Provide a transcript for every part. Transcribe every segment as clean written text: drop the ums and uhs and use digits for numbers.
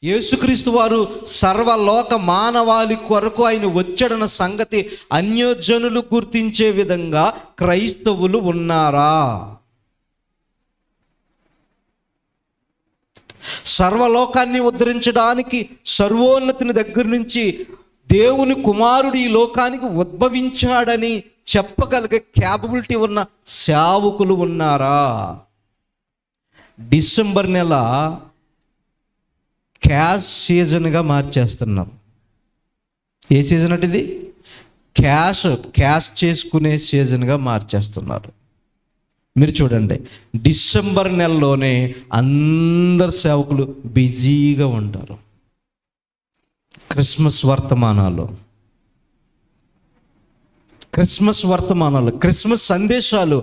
యేసుక్రీస్తు వారు సర్వలోక మానవాళి కొరకు ఆయన వచ్చాడన్న సంగతి అన్యజనులు గుర్తించే విధంగా క్రైస్తవులు ఉన్నారా? సర్వలోకాన్ని ఉద్ధరించడానికి సర్వోన్నతిని దగ్గర నుంచి దేవుని కుమారుడు ఈ లోకానికి ఉద్భవించాడని చెప్పగలిగే క్యాపబిలిటీ ఉన్న సేవకులు ఉన్నారా? డిసెంబర్ నెల క్యాష్ సీజన్గా మార్చేస్తున్నారు. ఏ సీజన్ అంటే ఇది? క్యాష్ చేసుకునే సీజన్గా మార్చేస్తున్నారు. మీరు చూడండి, డిసెంబర్ నెలలోనే అందరు సేవకులు బిజీగా ఉంటారు. క్రిస్మస్ వర్తమానాలు, క్రిస్మస్ సందేశాల్లో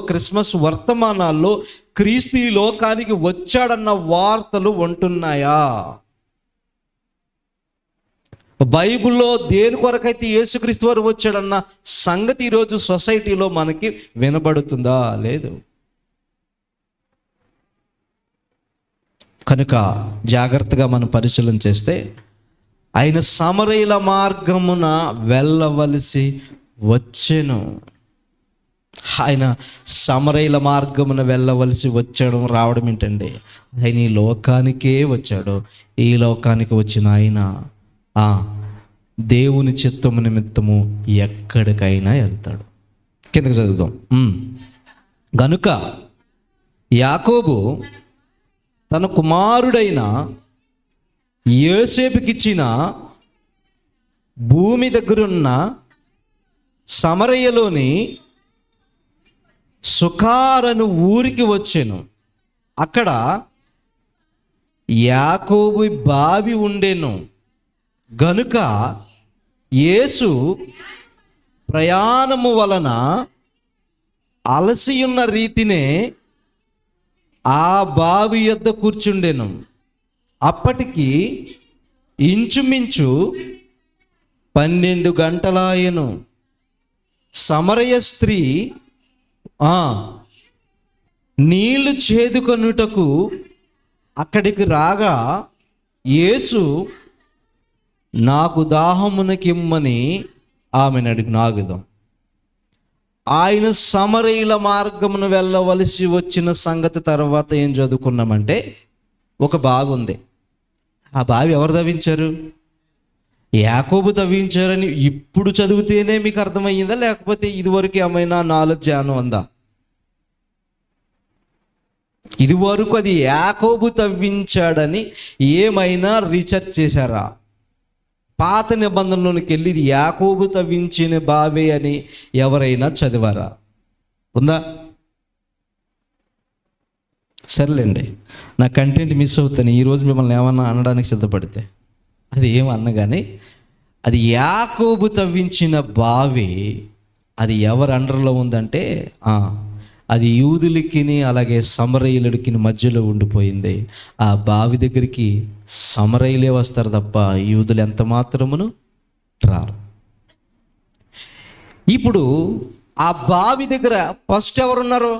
క్రిస్మస్ వర్తమానాల్లో క్రీస్తు ఈ లోకానికి వచ్చాడన్న వార్తలు ఉంటున్నాయా? బైబిల్లో దేని కొరకైతే యేసుక్రీస్తు వారు వచ్చాడన్న సంగతి ఈరోజు సొసైటీలో మనకి వినబడుతుందా? లేదు. కనుక జాగ్రత్తగా మనం పరిశీలన చేస్తే, ఆయన సమరయుల మార్గమున వెళ్ళవలసి వచ్చెను. ఆయన సమరయుల మార్గమున వెళ్ళవలసి వచ్చాడు. రావడం ఏంటండి? ఆయన ఈ లోకానికే వచ్చాడు. ఈ లోకానికి వచ్చిన ఆయన దేవుని చిత్తము నిమిత్తము ఎక్కడికైనా వెళ్తాడు. కిందకి చదువుదాం. గనుక యాకోబు తన కుమారుడైన యోసేపుకిచ్చిన భూమి దగ్గరున్న సమరయలోని సుకారను ఊరికి వచ్చెను. అక్కడ యాకోబు బావి ఉండెను. గనుక యేసు ప్రయాణము వలన అలసియున్న రీతినే ఆ బావి యొద్ద కూర్చుండెను. అప్పటికి ఇంచుమించు 12 గంటలాయెను. సమరయ స్త్రీ నీళ్లు చేదుకొనుటకు అక్కడికి రాగా యేసు నాకు దాహమునకిమ్మని ఆమెను నాగుదాం. ఆయన సమరయుల మార్గమును వెళ్ళవలసి వచ్చిన సంగతి తర్వాత ఏం చదువుకున్నామంటే, ఒక బావి ఉంది. ఆ బావి ఎవరు తవ్వించారు? యాకోబు తవ్వించారని ఇప్పుడు చదివితేనే మీకు అర్థమయ్యిందా? లేకపోతే ఇదివరకు ఏమైనా నాలెడ్జ్ ఏమైనా ఉందా? ఇదివరకు అది యాకోబు తవ్వించాడని ఏమైనా రీసెర్చ్ చేశారా? పాత నిబంధనలోనికి వెళ్ళి ఇది యాకోబు తవ్వించిన బావే అని ఎవరైనా చదివారా? ఉందా? సర్లేండి, నా కంటెంట్ మిస్ అవుతాను. ఈరోజు మిమ్మల్ని ఏమన్నా అనడానికి సిద్ధపడితే అది ఏమన్నగానే, అది యాకోబు తవ్వించిన బావి. అది ఎవరి అండర్లో ఉందంటే అది యూదులకి అలాగే సమరయులకి మధ్యలో ఉండిపోయింది. ఆ బావి దగ్గరికి సమరయులే వస్తారు తప్ప యూదులు ఎంత మాత్రమును రారు. ఇప్పుడు ఆ బావి దగ్గర ఫస్ట్ ఎవరున్నారు?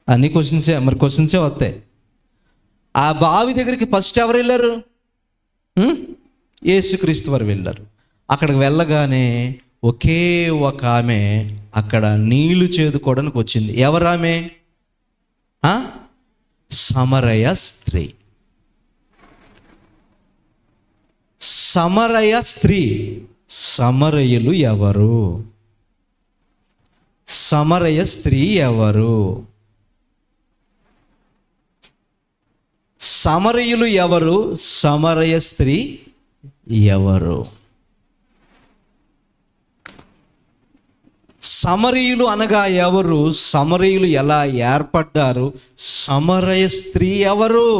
అన్ని క్వశ్చన్సే వస్తాయి. ఆ బావి దగ్గరికి ఫస్ట్ ఎవరు వెళ్ళారు? యేసుక్రీస్తు వారు వెళ్ళారు. అక్కడికి వెళ్ళగానే ఒకే ఒక ఆమె అక్కడ నీళ్లు చేదుకోవడానికి వచ్చింది. ఎవరామె? సమరయ స్త్రీ. సమరయ స్త్రీ. సమరయులు ఎవరు? సమరయ స్త్రీ ఎవరు? సమరయులు ఎవరు? సమరయ స్త్రీ ఎవరు? సమరయులు అనగా ఎవరు? సమరయులు ఎలా ఏర్పడ్డారు? సమరయ స్త్రీ ఎవరు?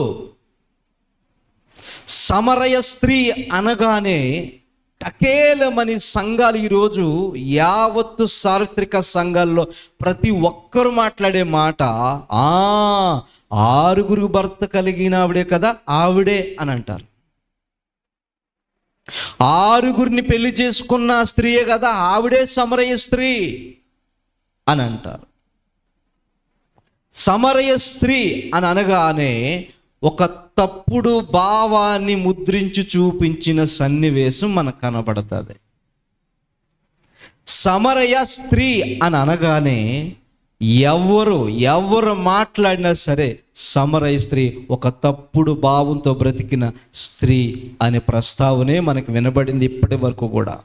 సమరయ స్త్రీ అనగానే టకేలమని సంఘాలు ఈరోజు యావత్తు సార్వత్రిక సంఘాల్లో ప్రతి ఒక్కరు మాట్లాడే మాట 6 భర్త కలిగిన ఆవిడే కదా ఆవిడే అని అంటారు. 6 పెళ్లి చేసుకున్న స్త్రీయే కదా ఆవిడే సమరయ స్త్రీ అని అంటారు. సమరయ స్త్రీ అని అనగానే ఒక తప్పుడు భావాన్ని ముద్రించి చూపించిన సన్నివేశం మనకు కనబడుతుంది. సమరయ స్త్రీ అని అనగానే ఎవరు మాట్లాడినా సరే సమరయ స్త్రీ ఒక తప్పుడు భావంతో బ్రతికిన స్త్రీ అనే ప్రస్తావనే మనకు వినబడింది ఇప్పటి వరకు కూడా.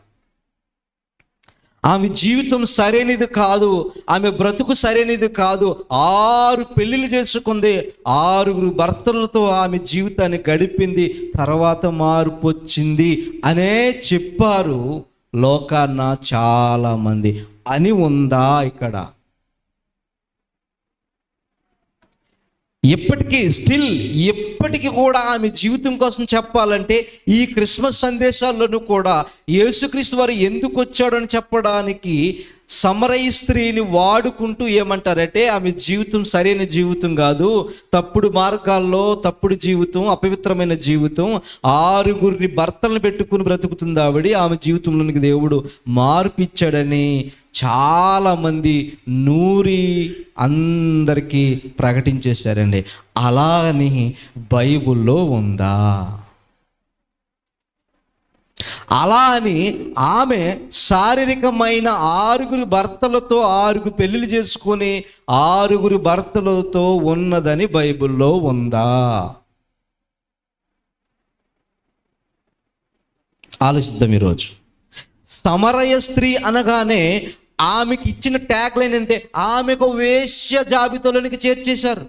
ఆమె జీవితం సరైనది కాదు, ఆమె బ్రతుకు సరైనది కాదు. 6 పెళ్ళిళ్ళు చేసుకుంది, 6 భర్తలతో ఆమె జీవితాన్ని గడిపింది, తర్వాత మార్పు వచ్చింది అనే చెప్పారు లోకాన్న చాలామంది. అని ఉందా ఇక్కడ? ఇప్పటికీ కూడా ఆమె జీవితం కోసం చెప్పాలంటే ఈ క్రిస్మస్ సందేశాల్లోనూ కూడా యేసుక్రీస్తు వారు ఎందుకు వచ్చాడని చెప్పడానికి సమరయ స్త్రీని వాడుకుంటూ ఏమంటారంటే ఆమె జీవితం సరైన జీవితం కాదు, తప్పుడు మార్గాల్లో తప్పుడు జీవితం, అపవిత్రమైన జీవితం, 6 భర్తలను పెట్టుకుని బ్రతుకుతుంది ఆవిడ. ఆమె జీవితంలోనికి దేవుడు మార్పిచ్చాడని చాలామంది నూరి అందరికీ ప్రకటించేశారండి. అలా అని బైబిల్లో ఉందా? అలా అని ఆమె శారీరకమైన 6 భర్తలతో 6 పెళ్ళిళ్ళు చేసుకుని 6 భర్తలతో ఉన్నదని బైబిల్లో ఉందా? ఆలోచిద్దాం ఈరోజు. సమరయ స్త్రీ అనగానే ఆమెకి ఇచ్చిన ట్యాగ్ లైన్ అంటే ఆమెకు వేశ్య జాబితాలోనికి చేర్చేశారు.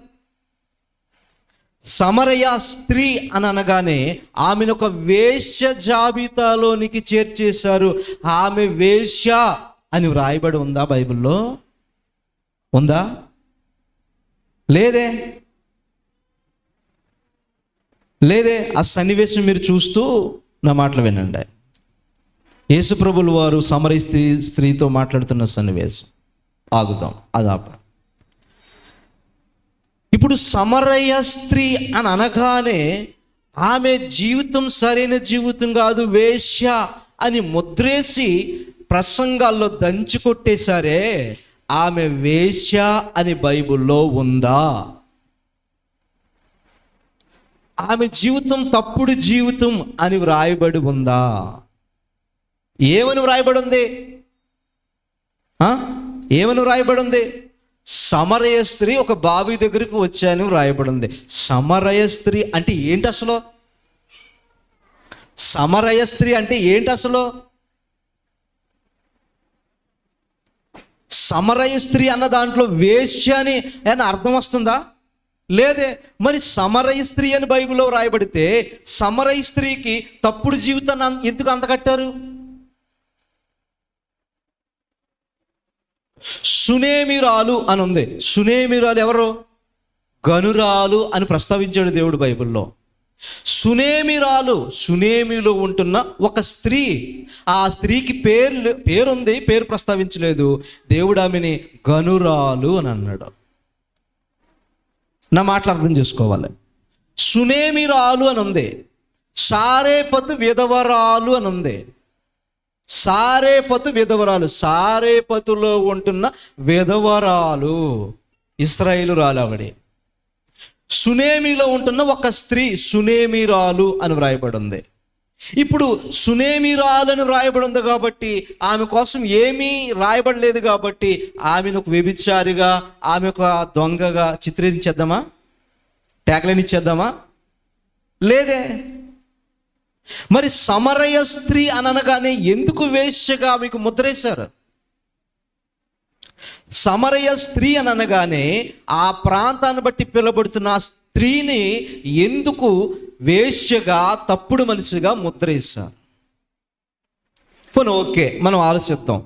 సమరయ స్త్రీ అని అనగానే ఆమెను ఒక వేశ్య జాబితాలోనికి చేర్చేశారు. ఆమె వేశ్య అని వ్రాయబడి ఉందా బైబిల్లో? ఉందా? లేదే. ఆ సన్నివేశం మీరు చూస్తూ నా మాటలు వినండి. యేసుప్రభుల వారు సమరయ స్త్రీతో మాట్లాడుతున్న సన్నివేశం. ఆగుదాం, అదాప. ఇప్పుడు సమరయ స్త్రీ అని అనగానే ఆమె జీవితం సరైన జీవితం కాదు, వేశ్య అని ముద్రేసి ప్రసంగాల్లో దంచి కొట్టేశారే. ఆమె వేశ్య అని బైబిల్లో ఉందా? ఆమె జీవితం తప్పుడు జీవితం అని వ్రాయబడి ఉందా? ఏమని వ్రాయబడి ఉంది? ఏమని వ్రాయబడి ఉంది? సమరయ స్త్రీ ఒక బావి దగ్గరికి వచ్చాను వ్రాయబడి ఉంది. సమరయ స్త్రీ అంటే ఏంటి అసలు? సమరయ స్త్రీ అంటే ఏంటి అసలు? సమరయ స్త్రీ అన్న దాంట్లో వేశ్య అని అర్థం వస్తుందా? లేదే. మరి సమరయ స్త్రీ అని బైబిల్లో రాయబడితే సమరయ స్త్రీకి తప్పుడు జీవితాన్ని ఎందుకు అంతకట్టారు? సునేమిరాలు అని ఉంది. సునేమిరాలు ఎవరు? గనురాలు అని ప్రస్తావించాడు దేవుడు బైబిల్లో. సునేమిరాలు, సునేమిలో ఉంటున్న ఒక స్త్రీ. ఆ స్త్రీకి పేరుంది, పేరు ప్రస్తావించలేదు. దేవుడు ఆమెని గనురాలు అని అన్నాడు. నా మాటలు అర్థం చేసుకోవాలి. సునేమిరాలు అని ఉంది. సారేపతు విధవరాలు అని ఉంది. సారేపతు విధవరాలు, సారేపతులో ఉంటున్న విధవరాలు ఇశ్రాయేలురాలు ఆవిడ. సునేమిలో ఉంటున్న ఒక స్త్రీ సునేమిరాలు అని వ్రాయబడి ఉంది. ఇప్పుడు సునేమిరాలు అని వ్రాయబడి ఉంది కాబట్టి ఆమె కోసం ఏమీ రాయబడలేదు కాబట్టి ఆమెను ఒక వ్యభిచారిగా, ఆమె ఒక దొంగగా చిత్రించేద్దామా? ట్యాగ్లైన్ ఇచ్చేద్దామా? లేదే. మరి సమరయ స్త్రీ అని అనగానే ఎందుకు వేశ్యగా మీకు ముద్రేశారు? సమరయ స్త్రీ అని అనగానే ఆ ప్రాంతాన్ని బట్టి పిలువబడుతున్న ఆ స్త్రీని ఎందుకు వేశ్యగా, తప్పుడు మనిషిగా ముద్రేశారు? ఓకే, మనం ఆలోచిద్దాం.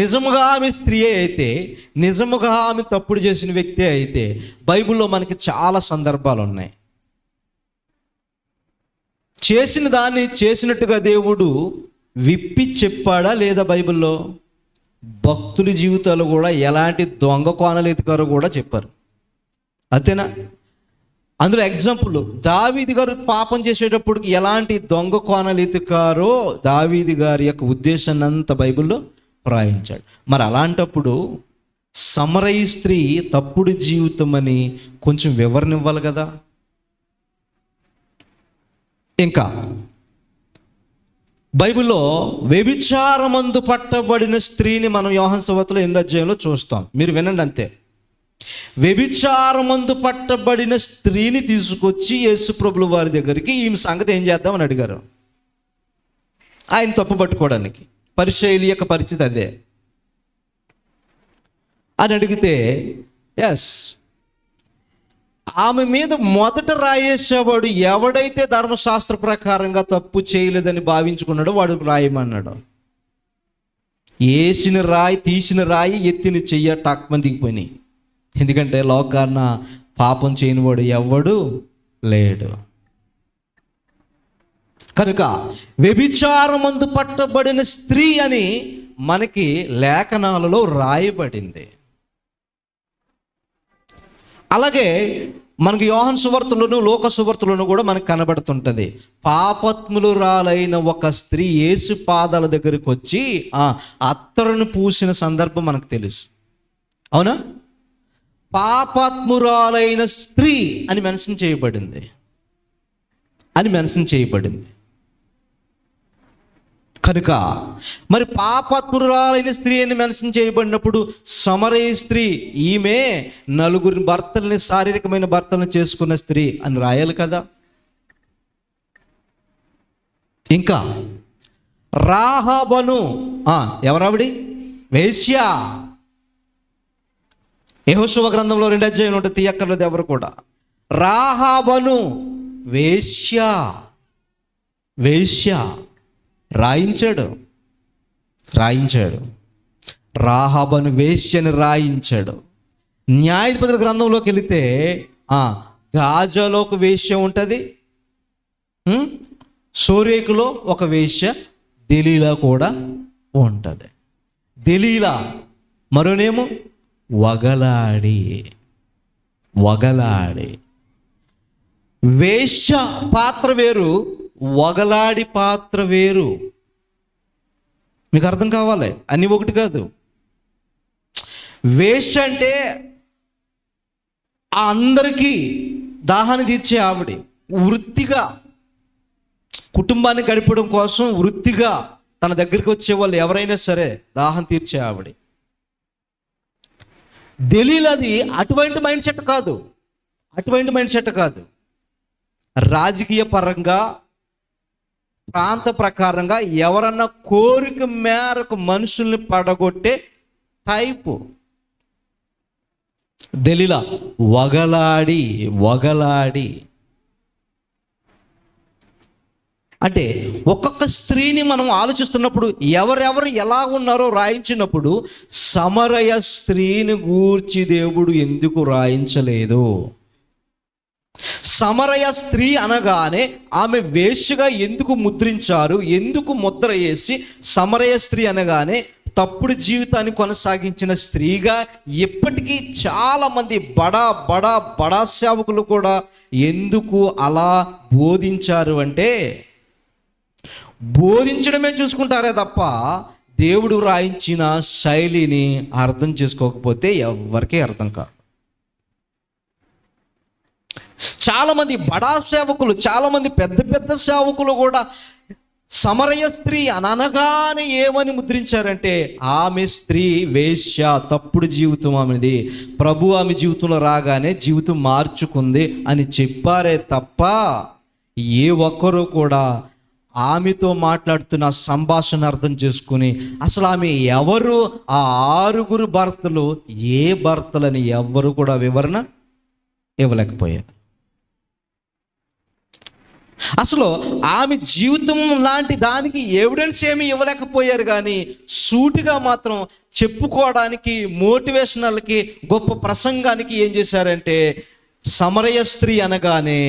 నిజముగా ఆమె స్త్రీ అయితే, నిజముగా ఆమె తప్పుడు చేసిన వ్యక్తి అయితే బైబిల్లో మనకి చాలా సందర్భాలు ఉన్నాయి. చేసిన దాన్ని చేసినట్టుగా దేవుడు విప్పి చెప్పాడా లేదా బైబిల్లో? భక్తుల జీవితాలు కూడా ఎలాంటి దొంగ కోణాలు ఎత్తుకారో కూడా చెప్పారు. అంతేనా? అందులో ఎగ్జాంపుల్ దావీదు గారు పాపం చేసేటప్పుడు ఎలాంటి దొంగ కోణాలు ఎత్తుకారో దావీదు గారి యొక్క ఉద్దేశాన్ని అంతా బైబిల్లో రాయించాడు. మరి అలాంటప్పుడు సమరయ స్త్రీ తప్పుడు జీవితం అని కొంచెం వివరణ ఇవ్వాలి కదా. ఇంకా బైబిల్లో వ్యభిచారమందు పట్టబడిన స్త్రీని మనం యోహాను సువార్తలో 8వ అధ్యాయంలో చూస్తాం. మీరు వినండి అంతే. వ్యభిచారమందు పట్టబడిన స్త్రీని తీసుకొచ్చి యేసు ప్రభుల వారి దగ్గరికి ఈమె సంగతి ఏం చేద్దామని అడిగారు. ఆయన తప్పు పట్టుకోవడానికి. పరిసయ్యుల యొక్క పరిస్థితి అదే అని అడిగితే, ఎస్, ఆమె మీద మొదట రాయేసేవాడు ఎవడైతే ధర్మశాస్త్ర ప్రకారంగా తప్పు చేయలేదని భావించుకున్నాడో వాడు రాయమన్నాడు. వేసిన రాయి, తీసిన రాయి, ఎత్తిన చెయ్య టాక్మని దిగిపోయినాయి. ఎందుకంటే లోకాన్న పాపం చేయని వాడు ఎవడు లేడు. కనుక వ్యభిచారమందు పట్టబడిన స్త్రీ అని మనకి లేఖనాలలో రాయబడింది. అలాగే మనకి యోహాను సువార్తలోను లోక సువార్తలోను కూడా మనకు కనబడుతుంటుంది. పాపాత్మురాలైన ఒక స్త్రీ యేసు పాదాల దగ్గరికి వచ్చి అత్తరును పూసిన సందర్భం మనకు తెలుసు. అవునా? పాపాత్మురాలైన స్త్రీ అని మెన్షన్ చేయబడింది. కనుక మరి పాపాత్మురాలైన స్త్రీ అని మెన్షన్ చేయబడినప్పుడు సమరయ స్త్రీ ఈమె 4 భర్తల్ని, శారీరకమైన భర్తలను చేసుకున్న స్త్రీ అని రాయాలి కదా. ఇంకా రాహాబను ఎవరావిడి? వేశ్య. యెహోషువ గ్రంథంలో 2వ అధ్యాయం ఉంటుంది, తీయక్కర్లేదు ఎవరు కూడా. రాహాబను వేశ్య రాయించాడు. రాహాబను వేశ్యని రాయించాడు. న్యాయాధిపతుల గ్రంథంలోకి వెళితే గాజాలో ఒక వేశ్య ఉంటుంది, సోరేకులో ఒక వేశ్య, దెలీలా కూడా ఉంటుంది. దెలీలా మరోనేమో వగలాడి. వేశ్య పాత్ర వేరు, వగలాడి పాత్ర వేరు. మీకు అర్థం కావాలి, అన్నీ ఒకటి కాదు. వేశ్య అంటే అందరికీ దాహాన్ని తీర్చే ఆవిడ, వృత్తిగా కుటుంబాన్ని గడపడం కోసం వృత్తిగా తన దగ్గరికి వచ్చే వాళ్ళు ఎవరైనా సరే దాహం తీర్చే ఆవిడ. దెలీలాది అటువంటి మైండ్ సెట్ కాదు. రాజకీయ పరంగా, ప్రాంత ప్రకారంగా ఎవరన్నా కోరిక మేరకు మనుషుల్ని పడగొట్టే టైపు. దెలీలా వగలాడి అంటే ఒక్కొక్క స్త్రీని మనం ఆలోచిస్తున్నప్పుడు ఎవరెవరు ఎలా ఉన్నారో రాయించినప్పుడు సమరయ స్త్రీని గూర్చి దేవుడు ఎందుకు రాయించలేదు? సమరయ స్త్రీ అనగానే ఆమె వేశ్యగా ఎందుకు ముద్రించారు? ఎందుకు ముద్ర వేసి సమరయ స్త్రీ అనగానే తప్పుడు జీవితాన్ని కొనసాగించిన స్త్రీగా ఇప్పటికీ చాలామంది బడా సేవకులు కూడా ఎందుకు అలా బోధించారు అంటే, బోధించడమే చూసుకుంటారే తప్ప దేవుడు రాయించిన శైలిని అర్థం చేసుకోకపోతే ఎవరికీ అర్థం కాదు. చాలామంది బడా సేవకులు, చాలామంది పెద్ద సేవకులు కూడా సమరయ స్త్రీ అనగానే ఏమని ముద్రించారంటే, ఆమె స్త్రీ వేశ్య, తప్పుడు జీవితం ఆమెది, ప్రభు ఆమె జీవితంలో రాగానే జీవితం మార్చుకుంది అని చెప్పారే తప్ప ఏ ఒక్కరూ కూడా ఆమెతో మాట్లాడుతున్న సంభాషణ అర్థం చేసుకుని అసలు ఆమె ఎవరు, ఆ 6 భర్తలు ఏ భర్తలని ఎవ్వరు కూడా వివరణ ఇవ్వలేకపోయారు. అసలు ఆమె జీవితం లాంటి దానికి ఎవిడెన్స్ ఏమీ ఇవ్వలేకపోయారు. కానీ సూటిగా మాత్రం చెప్పుకోవడానికి, మోటివేషనల్కి, గొప్ప ప్రసంగానికి ఏం చేశారంటే, సమరయ స్త్రీ అనగానే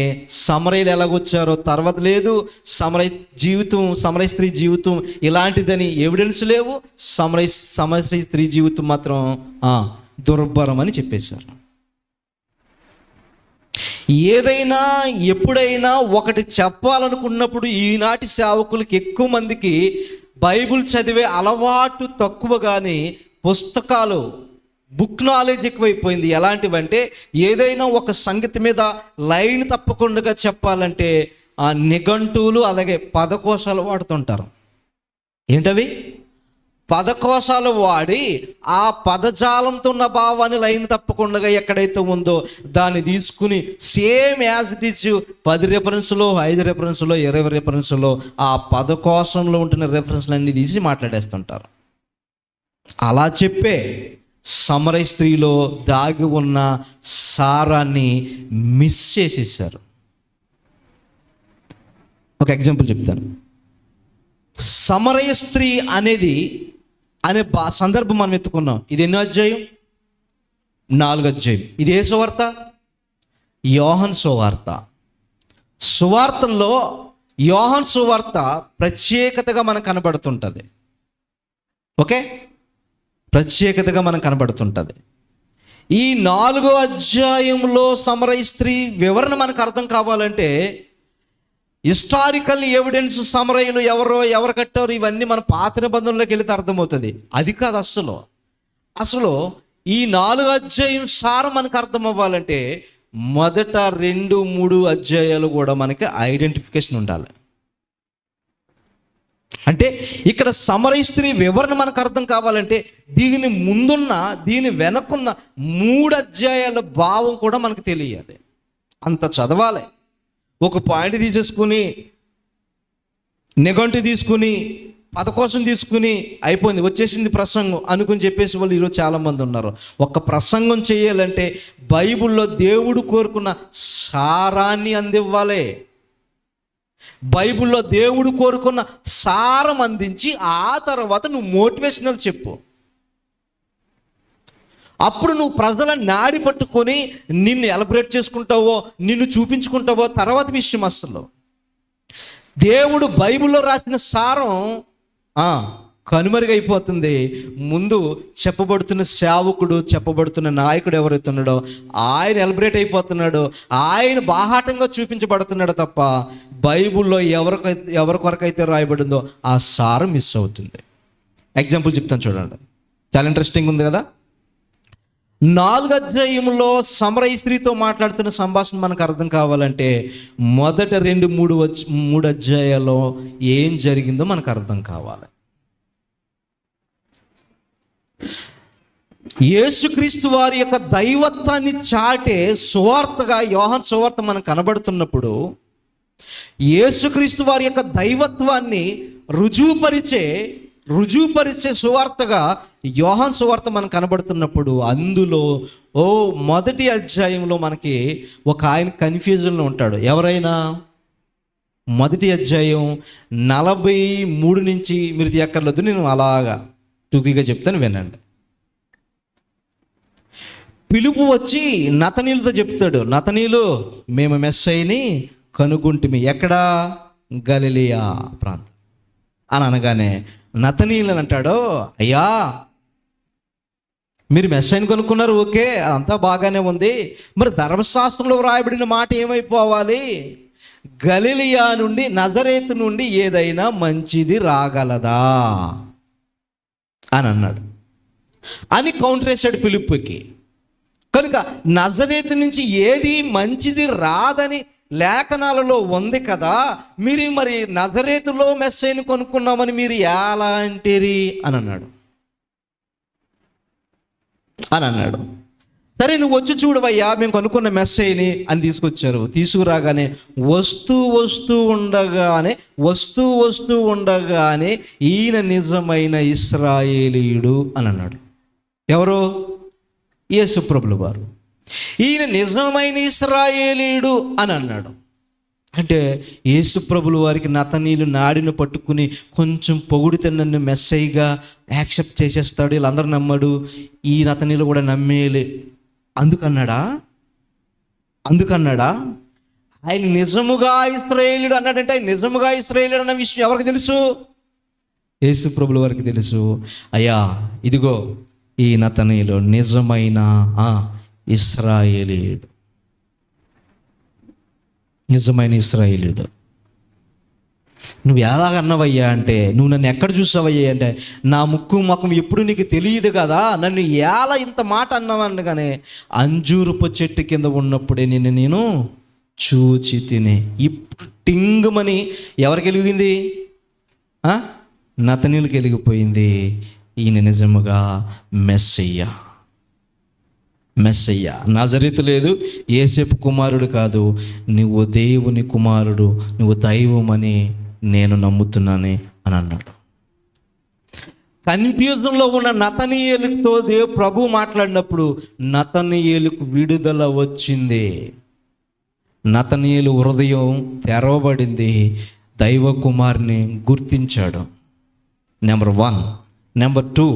సమరయులు ఎలాగొచ్చారో తర్వాత లేదు, సమరయ స్త్రీ జీవితం ఇలాంటిదని ఎవిడెన్స్ లేవు, సమరయ స్త్రీ జీవితం మాత్రం దుర్భరం అని చెప్పేశారు. ఏదైనా ఎప్పుడైనా ఒకటి చెప్పాలనుకున్నప్పుడు ఈనాటి సేవకులకి ఎక్కువ మందికి బైబిల్ చదివే అలవాటు తక్కువ, కానీ పుస్తకాలు బుక్ నాలెడ్జ్ ఎక్కువైపోయింది. ఎలాంటివంటే ఏదైనా ఒక సంగతి మీద లైన్ తప్పకుండా చెప్పాలంటే ఆ నిఘంటువులు అలాగే పదకోశాలు వాడుతుంటారు. ఏంటవి? పదకోశాలు వాడి ఆ పదజాలంతో ఉన్న భావాన్ని లైన్ తప్పకుండా ఎక్కడైతే ఉందో దాన్ని తీసుకుని సేమ్ యాజ్ ఇట్ ఈజ్ 10 రెఫరెన్స్లో 5 రెఫరెన్స్లో 20 రెఫరెన్స్లో ఆ పదకోశంలో ఉంటున్న రెఫరెన్స్లు అన్నీ తీసి మాట్లాడేస్తుంటారు. అలా చెప్పే సమరయ స్త్రీలో దాగి ఉన్న సారాన్ని మిస్ చేసేసారు. ఒక ఎగ్జాంపుల్ చెప్తాను. సమరయ స్త్రీ అనే సందర్భం మనం ఎత్తుకున్నాం. ఇది ఎన్నో అధ్యాయం? 4వ అధ్యాయం. ఇది ఏ సువార్త? యోహాను సువార్త. సువార్తల్లో యోహాను సువార్త ప్రత్యేకతగా మనకు కనబడుతుంటుంది. ఓకే, ప్రత్యేకతగా మనకు కనబడుతుంటుంది. ఈ 4వ అధ్యాయంలో సమరయ స్త్రీ వివరణ మనకు అర్థం కావాలంటే హిస్టారికల్ ఎవిడెన్స్, సమరయులు ఎవరు కట్టారు, ఇవన్నీ మన పాత నిబంధనలోకి వెళితే అర్థమవుతుంది. అది కాదు అసలు ఈ 4వ అధ్యాయం సారం మనకు అర్థం అవ్వాలంటే మొదట 2-3 అధ్యాయాలు కూడా మనకి ఐడెంటిఫికేషన్ ఉండాలి. అంటే ఇక్కడ సమరయ స్త్రీ వివరణ మనకు అర్థం కావాలంటే దీని ముందున్న దీని వెనకున్న 3 అధ్యాయాల భావం కూడా మనకు తెలియాలి. అంత చదవాలి. ఒక పాయింట్ తీసేసుకుని నిఘంటు తీసుకుని పదకోశం తీసుకుని అయిపోయింది, వచ్చేసింది ప్రసంగం అనుకుని చెప్పేసి వాళ్ళు ఈరోజు చాలామంది ఉన్నారు. ఒక ప్రసంగం చేయాలంటే బైబిల్లో దేవుడు కోరుకున్న సారాన్ని అందివ్వాలి. బైబిల్లో దేవుడు కోరుకున్న సారం అందించి ఆ తర్వాత నువ్వు మోటివేషనల్ చెప్పు. అప్పుడు నువ్వు ప్రజల నాడి పట్టుకొని నిన్ను ఎలబ్రేట్ చేసుకుంటావో నిన్ను చూపించుకుంటావో తర్వాత విషయం. అసలు దేవుడు బైబిల్లో రాసిన సారం కనుమరుగైపోతుంది. ముందు చెప్పబడుతున్న సేవకుడు, చెప్పబడుతున్న నాయకుడు ఎవరైతే ఉన్నాడో ఆయన ఎలబ్రేట్ అయిపోతున్నాడు, ఆయన బాహాటంగా చూపించబడుతున్నాడు తప్ప బైబిల్లో ఎవరి కొరకైతే రాయబడిందో ఆ సారం మిస్ అవుతుంది. ఎగ్జాంపుల్ చెప్తాను చూడండి, చాలా ఇంట్రెస్టింగ్ ఉంది కదా. 4వ అధ్యాయంలో సమరయ స్త్రీతో మాట్లాడుతున్న సంభాషణ మనకు అర్థం కావాలంటే మొదట 2-3 అధ్యాయాల్లో ఏం జరిగిందో మనకు అర్థం కావాలి. యేసుక్రీస్తు వారి యొక్క దైవత్వాన్ని చాటే సువార్తగా యోహాను సువార్త మనకు కనబడుతున్నప్పుడు యేసుక్రీస్తు వారి యొక్క దైవత్వాన్ని రుజువుపరిచే సువార్తగా యోహాను సువార్త మనకు కనబడుతున్నప్పుడు అందులో మొదటి అధ్యాయంలో మనకి ఒక ఆయన కన్ఫ్యూజన్లో ఉంటాడు. ఎవరైనా? మొదటి అధ్యాయం 43 నుంచి మీరు తీయక్కర్లేదు, నేను అలాగా టూకీగా చెప్తాను, వినండి. పిలుపు వచ్చి నతనీలుతో చెప్తాడు, నతనీలు మేము మెస్సైని కనుగొంటిమి. ఎక్కడా? గలిలియా ప్రాంతం అని అనగానే నతనీలు అని అంటాడు, అయ్యా మీరు మెస్సైని కనుక్కున్నారు, ఓకే, అదంతా బాగానే ఉంది, మరి ధర్మశాస్త్రంలో వ్రాయబడిన మాట ఏమైపోవాలి? గలిలియా నుండి, నజరేతు నుండి ఏదైనా మంచిది రాగలదా అని అన్నాడు. అని కౌంటర్ వేశాడు పిలుపుకి. కనుక నజరేతు నుంచి ఏది మంచిది రాదని లేఖనాలలో ఉంది కదా, మీరు మరి నజరేతులో మెస్సైని కొనుక్కున్నామని మీరు ఎలా అంటారు అని అన్నాడు. సరే నువ్వు వచ్చి చూడవయ్యా, మేము కొనుక్కున్న మెస్సైని అని తీసుకొచ్చారు. తీసుకురాగానే వస్తూ ఉండగానే ఈయన నిజమైన ఇశ్రాయేలీయుడు అని అన్నాడు. ఎవరు? యేసు ప్రభుల వారు. ఈయన నిజమైన ఇశ్రాయేలీయుడు అని అన్నాడు. అంటే యేసు ప్రభుల వారికి నతనీలు నాడిని పట్టుకుని కొంచెం పొగిడితే నన్ను మెస్సైగా యాక్సెప్ట్ చేసేస్తాడు, వీళ్ళందరూ నమ్మడు, ఈ నతనీలు కూడా నమ్మేలే అందుకన్నాడా? ఆయన నిజముగా ఇశ్రాయేలీయుడు అన్నాడంటే ఆయన నిజముగా ఇశ్రాయేలీయుడు అన్న విషయం ఎవరికి తెలుసు? యేసు ప్రభుల వారికి తెలుసు. అయ్యా ఇదిగో ఈ నతనీలు నిజమైన ఇశ్రాయేలీయుడు, నిజమైన ఇశ్రాయేలీయుడు. నువ్వు ఎలాగన్నావయ్యా అంటే, నువ్వు నన్ను ఎక్కడ చూసావయ్యా అంటే, నా ముక్కు ముఖం ఎప్పుడు నీకు తెలియదు కదా, నన్ను ఎలా ఇంత మాట అన్నావనగానే, అంజూరపు చెట్టు కింద ఉన్నప్పుడే నేను చూచి తిని. ఇప్పుడు టింగుమని ఎవరికి వెలిగింది? నతనీయులకు వెలిగిపోయింది. ఈయన నిజముగా మెస్సయ్య. నజరేతు లేదు, యేసేపు కుమారుడు కాదు, నువ్వు దేవుని కుమారుడు, నువ్వు దైవమని నేను నమ్ముతున్నాను అని అన్నాడు. కన్ఫ్యూజన్లో ఉన్న నతనీయులతో ప్రభు మాట్లాడినప్పుడు నతనీయులకు విడుదల వచ్చింది. నతనీయులు హృదయం తెరవబడింది. దైవ కుమారుని గుర్తించాడు. నెంబర్ 1. నెంబర్ 2,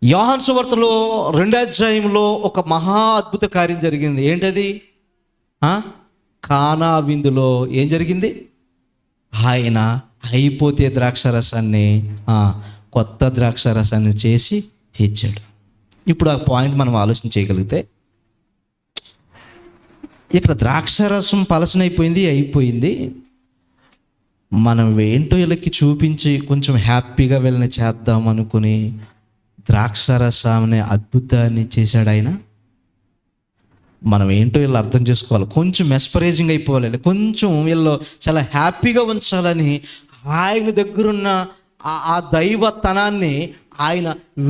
యోహాను సువార్తలో 2వ అధ్యాయంలో ఒక మహా అద్భుత కార్యం జరిగింది. ఏంటది? కానా విందులో ఏం జరిగింది? ఆయన అయిపోతే ద్రాక్షరసాన్ని కొత్త ద్రాక్షరసాన్ని చేసి ఇచ్చాడు. ఇప్పుడు ఆ పాయింట్ మనం ఆలోచన చేయగలిగితే, ఇక్కడ ద్రాక్షరసం అయిపోయింది. మనం ఏంటో వీళ్ళకి చూపించి కొంచెం హ్యాపీగా వీళ్ళని చేద్దాం అనుకుని ద్రాక్షరసం అనే అద్భుతాన్ని చేశాడు ఆయన. మనం ఏంటో వీళ్ళు అర్థం చేసుకోవాలి. కొంచెం మెస్పరైజింగ్ అయిపోవాలి, కొంచెం వీళ్ళు చాలా హ్యాపీగా ఉంచాలని ఆయన దగ్గరున్న ఆ దైవతనాన్ని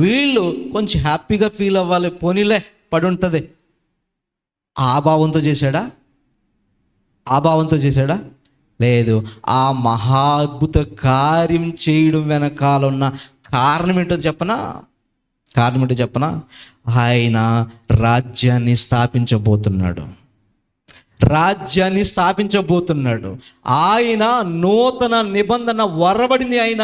వీళ్ళు కొంచెం హ్యాపీగా ఫీల్ అవ్వాలి. పోనీలే పడి ఉంటుంది. ఆ భావంతో చేశాడా? లేదు. ఆ మహా అద్భుత కార్యం చేయడం వెనకాల ఉన్న కారణం ఏంటో చెప్పనా? ఆయన రాజ్యాన్ని స్థాపించబోతున్నాడు. ఆయన నూతన నిబంధన వరబడిని ఆయన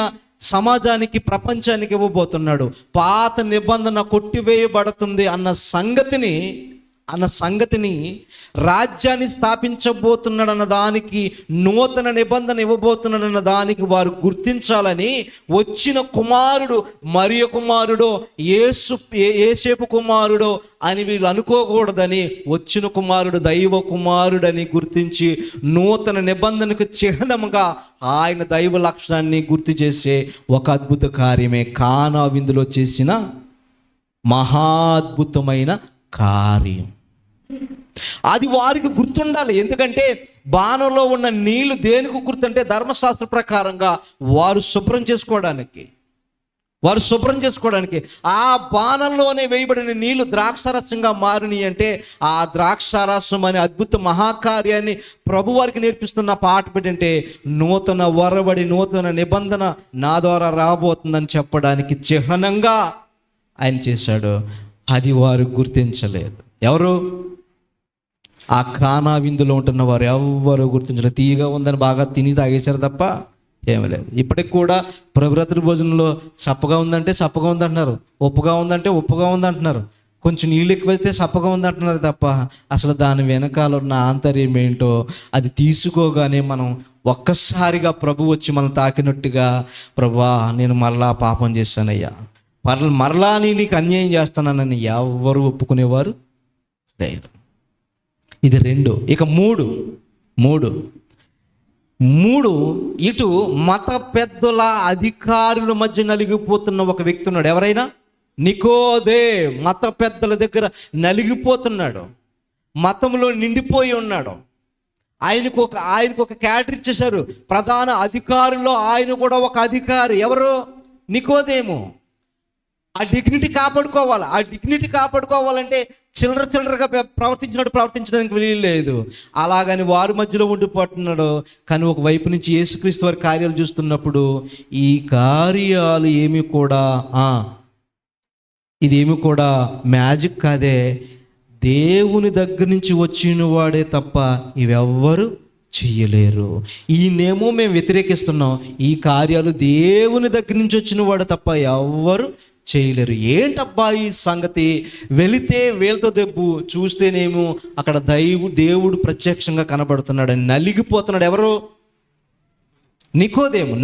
సమాజానికి, ప్రపంచానికి ఇవ్వబోతున్నాడు. పాత నిబంధన కొట్టివేయబడుతుంది అన్న సంగతిని రాజ్యాన్ని స్థాపించబోతున్నాడన్న దానికి, నూతన నిబంధన ఇవ్వబోతున్నాడన్న దానికి వారు గుర్తించాలని వచ్చిన కుమారుడు మరియ కుమారుడో యేసేపు కుమారుడో అని వీళ్ళు అనుకోకూడదని వచ్చిన కుమారుడు దైవ కుమారుడని గుర్తించి నూతన నిబంధనకు చిహ్నముగా ఆయన దైవ లక్షణాన్ని గుర్తు చేసే ఒక అద్భుత కార్యమే కానా విందులో చేసిన మహాద్భుతమైన కార్యం. అది వారికి గుర్తుండాలి. ఎందుకంటే బాణంలో ఉన్న నీళ్లు దేనికి గుర్తుంటే ధర్మశాస్త్ర ప్రకారంగా వారు శుభ్రం చేసుకోవడానికి ఆ బాణంలోనే వేయబడిన నీళ్లు ద్రాక్షరసంగా మారినాయి. అంటే ఆ ద్రాక్షరసం అనే అద్భుత మహాకార్యాన్ని ప్రభు వారికి నేర్పిస్తున్న పాట ఏంటంటే, నూతన వరబడి నూతన నిబంధన నా ద్వారా రాబోతుందని చెప్పడానికి చిహ్నంగా ఆయన చేశాడు. అది వారు గుర్తించలేదు. ఎవరు? ఆ కానా విందులో ఉంటున్న వారు ఎవ్వరూ గుర్తించలేదు. తీయగా ఉందని బాగా తిని తాగేశారు తప్ప ఏమీ లేదు. ఇప్పటికి కూడా ప్రభురాత్రి భోజనంలో చప్పగా ఉందంటే చప్పగా ఉందంటున్నారు, ఉప్పుగా ఉందంటే ఉప్పుగా ఉందంటున్నారు, కొంచెం నీళ్ళు ఎక్కువైతే చప్పగా ఉందంటున్నారు తప్ప అసలు దాని వెనకాల ఉన్న ఆంతర్యం ఏంటో అది తీసుకోగానే మనం ఒక్కసారిగా ప్రభు వచ్చి మనం తాకినట్టుగా, ప్రభువా నేను మరలా పాపం చేశానయ్యా, మరలా నీకు అన్యాయం చేస్తున్నానని ఎవరు ఒప్పుకునేవారు లేరు. ఇది 2. ఇక 3 ఇటు మత పెద్దల అధికారుల మధ్య నలిగిపోతున్న ఒక వ్యక్తి ఉన్నాడు. ఎవరైనా? నికోదేము. మత పెద్దల దగ్గర నలిగిపోతున్నాడు, మతంలో నిండిపోయి ఉన్నాడు. ఆయనకు ఒక క్యాడర్ ఇచ్చేశారు. ప్రధాన అధికారుల్లో ఆయన కూడా ఒక అధికారి. ఎవరు? నికోదేము. ఆ డిగ్నిటీ కాపాడుకోవాలంటే చిల్లరగా ప్రవర్తించడానికి వీల్లేదు. అలాగని వారి మధ్యలో ఉండిపోతున్నాడు. కానీ ఒక వైపు నుంచి యేసుక్రీస్తు వారి కార్యాలు చూస్తున్నప్పుడు ఈ కార్యాలు ఇదేమి కూడా మ్యాజిక్ కాదే, దేవుని దగ్గర నుంచి వచ్చిన వాడే తప్ప ఇవెవ్వరు చెయ్యలేరు. ఈయనేమో మేము వ్యతిరేకిస్తున్నాం, ఈ కార్యాలు దేవుని దగ్గర నుంచి వచ్చిన వాడు తప్ప ఎవ్వరు చేయలేరు. ఏంటబ్బా ఈ సంగతి? వెళితే వేలతో దెబ్బు, చూస్తేనేమో అక్కడ దేవుడు ప్రత్యక్షంగా కనబడుతున్నాడని నలిగిపోతున్నాడు. ఎవరు? నికోదేము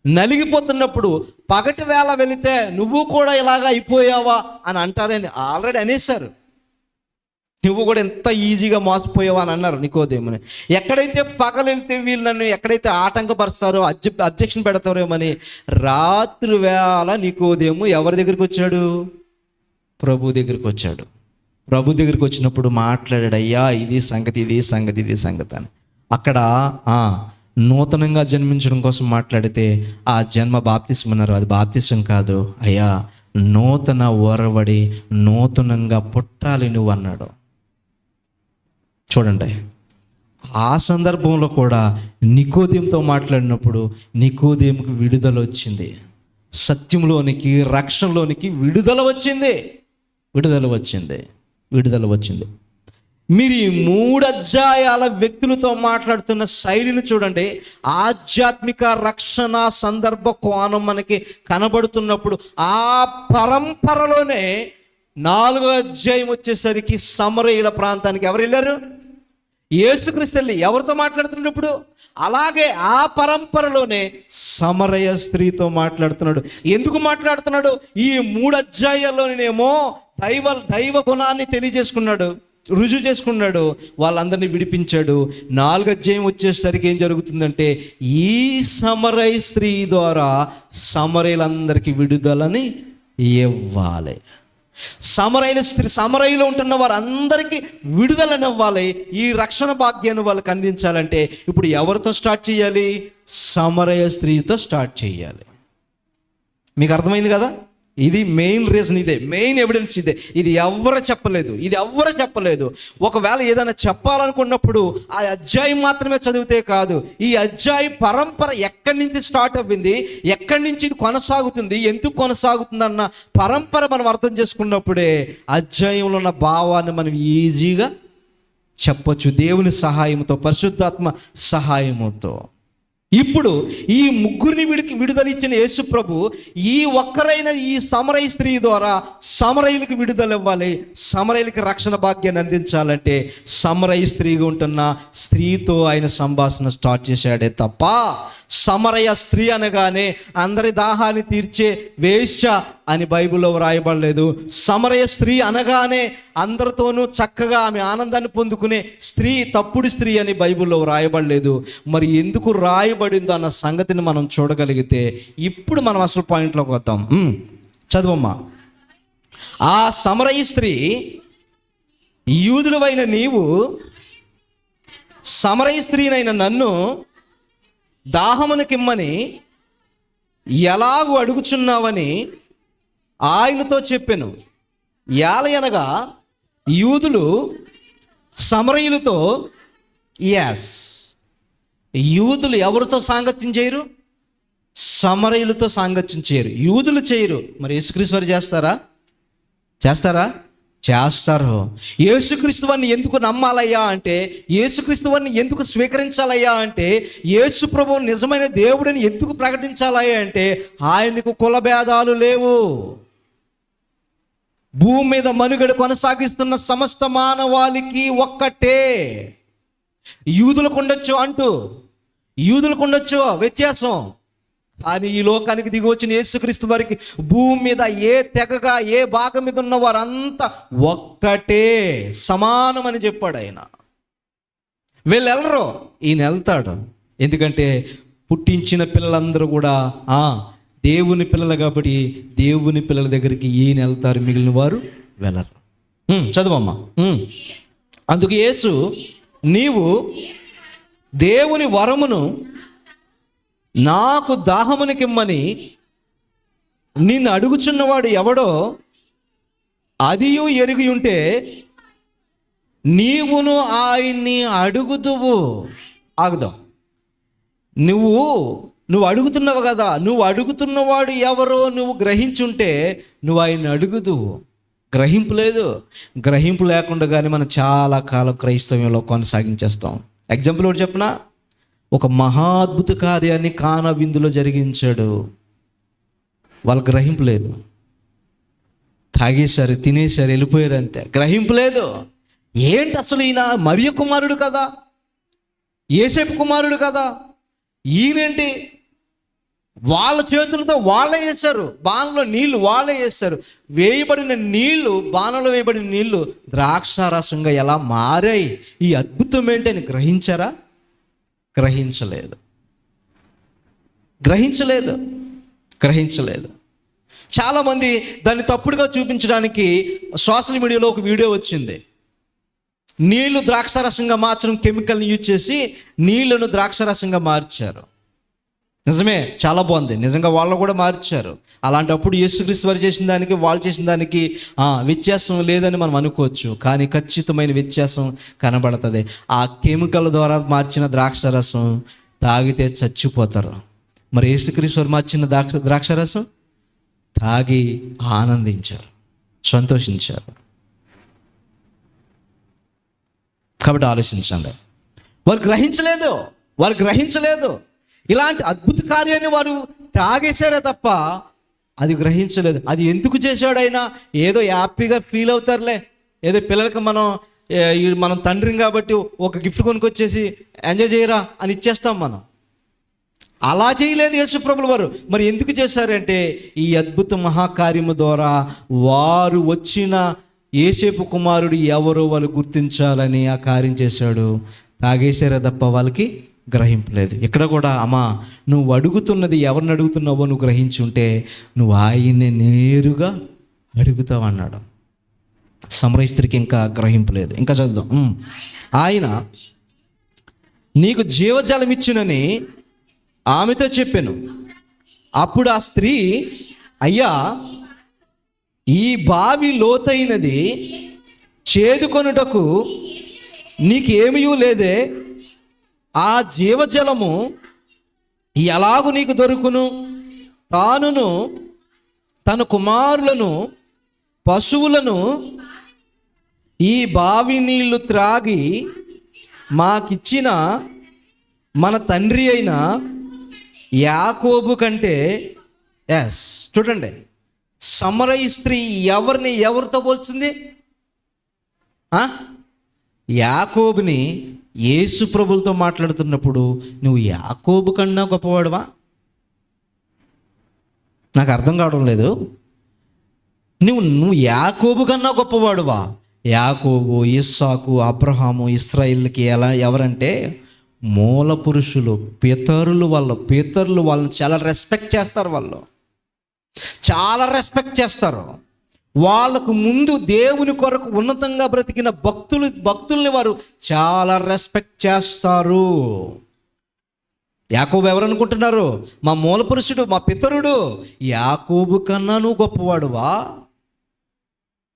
నలిగిపోతున్నప్పుడు పగటి వేళ వెళితే నువ్వు కూడా ఇలాగా అయిపోయావా అని అంటారని ఆల్రెడీ అనేశారు. నువ్వు కూడా ఎంత ఈజీగా మోసపోయావు అని అన్నారు నికోదేముని. ఎక్కడైతే పగలెళ్తే వీళ్ళు నన్ను ఎక్కడైతే ఆటంకపరుస్తారో అబ్జెక్షన్ పెడతారేమని రాత్రి వేళ నికోదేము ఎవరి దగ్గరికి వచ్చాడు? ప్రభు దగ్గరికి వచ్చాడు. ప్రభు దగ్గరికి వచ్చినప్పుడు మాట్లాడాడు, అయ్యా ఇది సంగతి, ఇది సంగతి, ఇది సంగతి అని. అక్కడ నూతనంగా జన్మించడం కోసం మాట్లాడితే ఆ జన్మ బాప్తిసం అన్నారు. అది బాప్తిసం కాదు అయ్యా, నూతన ఒరవడి, నూతనంగా పుట్టాలి నువ్వు అన్నాడు. చూడండి, ఆ సందర్భంలో కూడా నికోదేముతో మాట్లాడినప్పుడు నికోదేముకి విడుదల వచ్చింది. సత్యంలోనికి, రక్షణలోనికి విడుదల వచ్చింది. మీరు ఈ 3 అధ్యాయాల వ్యక్తులతో మాట్లాడుతున్న శైలిని చూడండి. ఆధ్యాత్మిక రక్షణ సందర్భ కోణం మనకి కనబడుతున్నప్పుడు ఆ పరంపరలోనే 4వ అధ్యాయం వచ్చేసరికి సమరయుల ప్రాంతానికి ఎవరు వెళ్ళారు? యేసుక్రీస్తు వెళ్ళి ఎవరితో మాట్లాడుతున్నప్పుడు అలాగే ఆ పరంపరలోనే సమరయ స్త్రీతో మాట్లాడుతున్నాడు. ఎందుకు మాట్లాడుతున్నాడు? ఈ 3 అధ్యాయాల్లోనేమో దైవ గుణాన్ని తెలియజేసుకున్నాడు, రుజువు చేసుకున్నాడు, వాళ్ళందరినీ విడిపించాడు. 4వ అధ్యాయం వచ్చేసరికి ఏం జరుగుతుందంటే ఈ సమరయ స్త్రీ ద్వారా సమరయులందరికీ విడుదలని ఇవ్వాలి. సమరయులో ఉంటున్న వారందరికీ విడుదలనివ్వాలి. ఈ రక్షణ భాగ్యాన్ని వాళ్ళకి అందించాలంటే ఇప్పుడు ఎవరితో స్టార్ట్ చేయాలి? సమరయ స్త్రీతో స్టార్ట్ చేయాలి. మీకు అర్థమైంది కదా? ఇది మెయిన్ రీజన్, ఇదే మెయిన్ ఎవిడెన్స్. ఇది ఎవరు చెప్పలేదు. ఒకవేళ ఏదైనా చెప్పాలనుకున్నప్పుడు ఆ అధ్యాయం మాత్రమే చదివితే కాదు, ఈ అధ్యాయ పరంపర ఎక్కడి నుంచి స్టార్ట్ అవ్వింది, ఎక్కడి నుంచి ఇది కొనసాగుతుంది, ఎందుకు కొనసాగుతుంది అన్న పరంపర మనం అర్థం చేసుకున్నప్పుడే అధ్యాయంలో ఉన్న భావాన్ని మనం ఈజీగా చెప్పొచ్చు, దేవుని సహాయంతో, పరిశుద్ధాత్మ సహాయముతో. ఇప్పుడు ఈ ముగ్గురిని విడుదలిచ్చిన యేసు ప్రభు ఈ ఒక్కరైన ఈ సమరయ స్త్రీ ద్వారా సమరయులకు విడుదల ఇవ్వాలి. సమరయులకి రక్షణ భాగ్యాన్ని అందించాలంటే సమరయ స్త్రీగా ఉంటున్న స్త్రీతో ఆయన సంభాషణ స్టార్ట్ చేశాడే తప్ప సమరయ స్త్రీ అనగానే అందరి దాహాన్ని తీర్చే వేశ్య అని బైబిల్లో వ్రాయబడలేదు. సమరయ స్త్రీ అనగానే అందరితోనూ చక్కగా ఆమె ఆనందాన్ని పొందుకునే స్త్రీ, తప్పుడు స్త్రీ అని బైబిల్లో వ్రాయబడలేదు. మరి ఎందుకు రాయబడిందో అన్న సంగతిని మనం చూడగలిగితే ఇప్పుడు మనం అసలు పాయింట్లోకి వద్దాం. చదువమ్మా. ఆ సమరయ స్త్రీ, యూదులవైన నీవు సమరయ స్త్రీనైన నన్ను దాహమునకిమ్మని ఎలాగూ అడుగుచున్నావని ఆయనతో చెప్పెను. ఏలయనగా యూదులు సమరయులతో, యూదులు ఎవరితో సాంగత్యం చేయరు? సమరయులతో సాంగత్యం చేయరు, యూదులు చేయరు. మరి యేసుక్రీస్తు వారు చేస్తారా? చేస్తారు. యేసుక్రీస్తు వారిని ఎందుకు నమ్మాలయ్యా అంటే, యేసుక్రీస్తు వారిని ఎందుకు స్వీకరించాలయ్యా అంటే, యేసు ప్రభువు నిజమైన దేవుడిని ఎందుకు ప్రకటించాలయ్యా అంటే ఆయనకు కుల భేదాలు లేవు. భూమి మీద మనుగడ కొనసాగిస్తున్న సమస్త మానవాళికి ఒక్కటే. యూదులకు ఉండొచ్చు వ్యత్యాసం, కానీ ఈ లోకానికి దిగి వచ్చిన యేసుక్రీస్తు వారికి భూమి మీద ఏ తెగగా ఏ భాగం మీద ఉన్న వారంతా ఒక్కటే, సమానమని చెప్పాడు ఆయన. వీళ్ళు వెళ్ళరు, ఈయన వెళ్తాడు. ఎందుకంటే పుట్టించిన పిల్లలందరూ కూడా దేవుని పిల్లలు కాబట్టి దేవుని పిల్లల దగ్గరికి ఈయన వెళ్తారు, మిగిలిన వారు వెళ్ళరు. చదువమ్మా. అందుకు యేసు, నీవు దేవుని వరమును నాకు దాహమునికిమ్మని నిన్ను అడుగుచున్నవాడు ఎవడో అదియు ఎరిగి ఉంటే నీవును ఆయన్ని అడుగుదువు. ఆగుదాం. నువ్వు అడుగుతున్నావు కదా, నువ్వు అడుగుతున్నవాడు ఎవరో నువ్వు గ్రహించుంటే నువ్వు ఆయన్ని అడుగుదువు. గ్రహింపు లేకుండా కానీ మనం చాలా కాలం క్రైస్తవ్యంలో కొనసాగించేస్తాం. ఎగ్జాంపుల్ ఒకటి చెప్పనా? ఒక మహాద్భుత కార్యాన్ని కానా విందులో జరిగించాడు, వాళ్ళ గ్రహింపు లేదు. తాగేశారు, తినేశారు, వెళ్ళిపోయారు, అంతే. గ్రహింపు లేదు. ఏంటి అసలు ఈయన మరియ కుమారుడు కదా, యేసేపు కుమారుడు కదా, ఈయనేంటి వాళ్ళ చేతులతో వాళ్ళే వేశారు, బాణంలో నీళ్లు వాళ్ళే వేశారు. వేయబడిన నీళ్లు, బాణంలో వేయబడిన నీళ్లు ద్రాక్షారసంగా ఎలా మారాయి? ఈ అద్భుతం ఏంటని గ్రహించారా? గ్రహించలేదు. చాలామంది దాన్ని తప్పుడుగా చూపించడానికి సోషల్ మీడియాలో ఒక వీడియో వచ్చింది. నీళ్లు ద్రాక్షారసంగా మార్చడం, కెమికల్ని యూజ్ చేసి నీళ్లను ద్రాక్షారసంగా మార్చారు. నిజమే, చాలా బాగుంది, నిజంగా వాళ్ళు కూడా మార్చారు. అలాంటప్పుడు యేసుక్రీస్తు వారు చేసిన దానికి వాళ్ళు చేసిన దానికి వ్యత్యాసం లేదని మనం అనుకోవచ్చు, కానీ ఖచ్చితమైన వ్యత్యాసం కనబడుతుంది. ఆ కెమికల్ ద్వారా మార్చిన ద్రాక్షారసం తాగితే చచ్చిపోతారు. మరి యేసుక్రీస్తు వారు మార్చిన ద్రాక్షారసం తాగి ఆనందించారు, సంతోషించారు. కాబట్టి ఆలోచించండి. వారు గ్రహించలేదు. ఇలాంటి అద్భుత కార్యాన్ని వారు తాగేశారే తప్ప అది గ్రహించలేదు. అది ఎందుకు చేశాడైనా ఏదో హ్యాపీగా ఫీల్ అవుతారులే, ఏదో పిల్లలకి మనం తండ్రిని కాబట్టి ఒక గిఫ్ట్ కొనుక్కొచ్చేసి ఎంజాయ్ చేయరా అని ఇచ్చేస్తాం మనం. అలా చేయలేదు యేసుప్రభుల వారు. మరి ఎందుకు చేశారంటే ఈ అద్భుత మహాకార్యము ద్వారా వారు వచ్చిన యేసేపు కుమారుడు ఎవరో వాళ్ళు గుర్తించాలని ఆ కార్యం చేశాడు. తాగేశారే తప్ప వాళ్ళకి గ్రహింపలేదు. ఇక్కడ కూడా అమ్మా, నువ్వు అడుగుతున్నది ఎవరిని అడుగుతున్నావో నువ్వు గ్రహించి ఉంటే నువ్వు ఆయన్ని నేరుగా అడుగుతావు అన్నాడు. సమరయ స్త్రీకి ఇంకా గ్రహింపలేదు. ఇంకా చదువుదాం. ఆయన నీకు జీవజలం ఇచ్చునని ఆమెతో చెప్పాను. అప్పుడు ఆ స్త్రీ, అయ్యా, ఈ బావి లోతైనది, చేదుకొనుటకు నీకేమీ లేదే, ఆ జీవజలము ఎలాగు నీకు దొరుకును? తానును తన కుమారులను పశువులను ఈ బావి నీళ్లు త్రాగి మాకిచ్చిన మన తండ్రి అయిన యాకోబు కంటే. చూడండి, సమరయ స్త్రీ ఎవరితో పోల్చుంది? యాకోబుని యేసు ప్రభులతో మాట్లాడుతున్నప్పుడు నువ్వు యాకోబు కన్నా గొప్పవాడువా? నాకు అర్థం కావడం లేదు. నువ్వు యాకోబు కన్నా గొప్పవాడువా? యాకోబు, ఇస్సాకు, అబ్రహాము, ఇశ్రాయేలుకి ఎవరంటే మూల పురుషులు, పితరులు. వాళ్ళని చాలా రెస్పెక్ట్ చేస్తారు. వాళ్ళకు ముందు దేవుని కొరకు ఉన్నతంగా బ్రతికిన భక్తుల్ని వారు చాలా రెస్పెక్ట్ చేస్తారు. యాకోబు ఎవరనుకుంటున్నారు? మా మూల పురుషుడు, మా పితరుడు. యాకోబు కన్నా నువ్వు గొప్పవాడువా?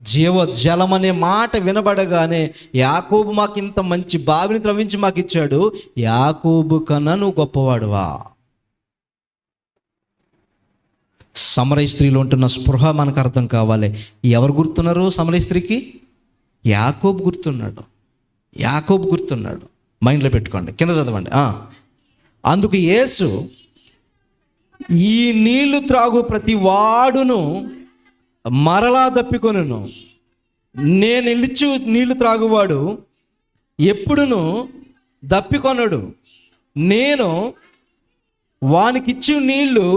జీవజలం అనే మాట వినబడగానే యాకోబు మాకు ఇంత మంచి బావిని త్రవ్వించి మాకు ఇచ్చాడు, యాకోబు కన్నా నువ్వు గొప్పవాడువా? సమరయ స్త్రీలో ఉంటున్న స్పృహ మనకు అర్థం కావాలి. ఎవరు గుర్తున్నారు సమరయ స్త్రీకి? యాకోబు గుర్తున్నాడు. మైండ్లో పెట్టుకోండి, కింద చదవండి. అందుకు యేసు, ఈ నీళ్లు త్రాగు ప్రతి వాడును మరలా దప్పికొనును, నేను ఇచ్చు నీళ్లు త్రాగువాడు ఎప్పుడును దప్పికొనడు, నేను వానికిచ్చు నీళ్లు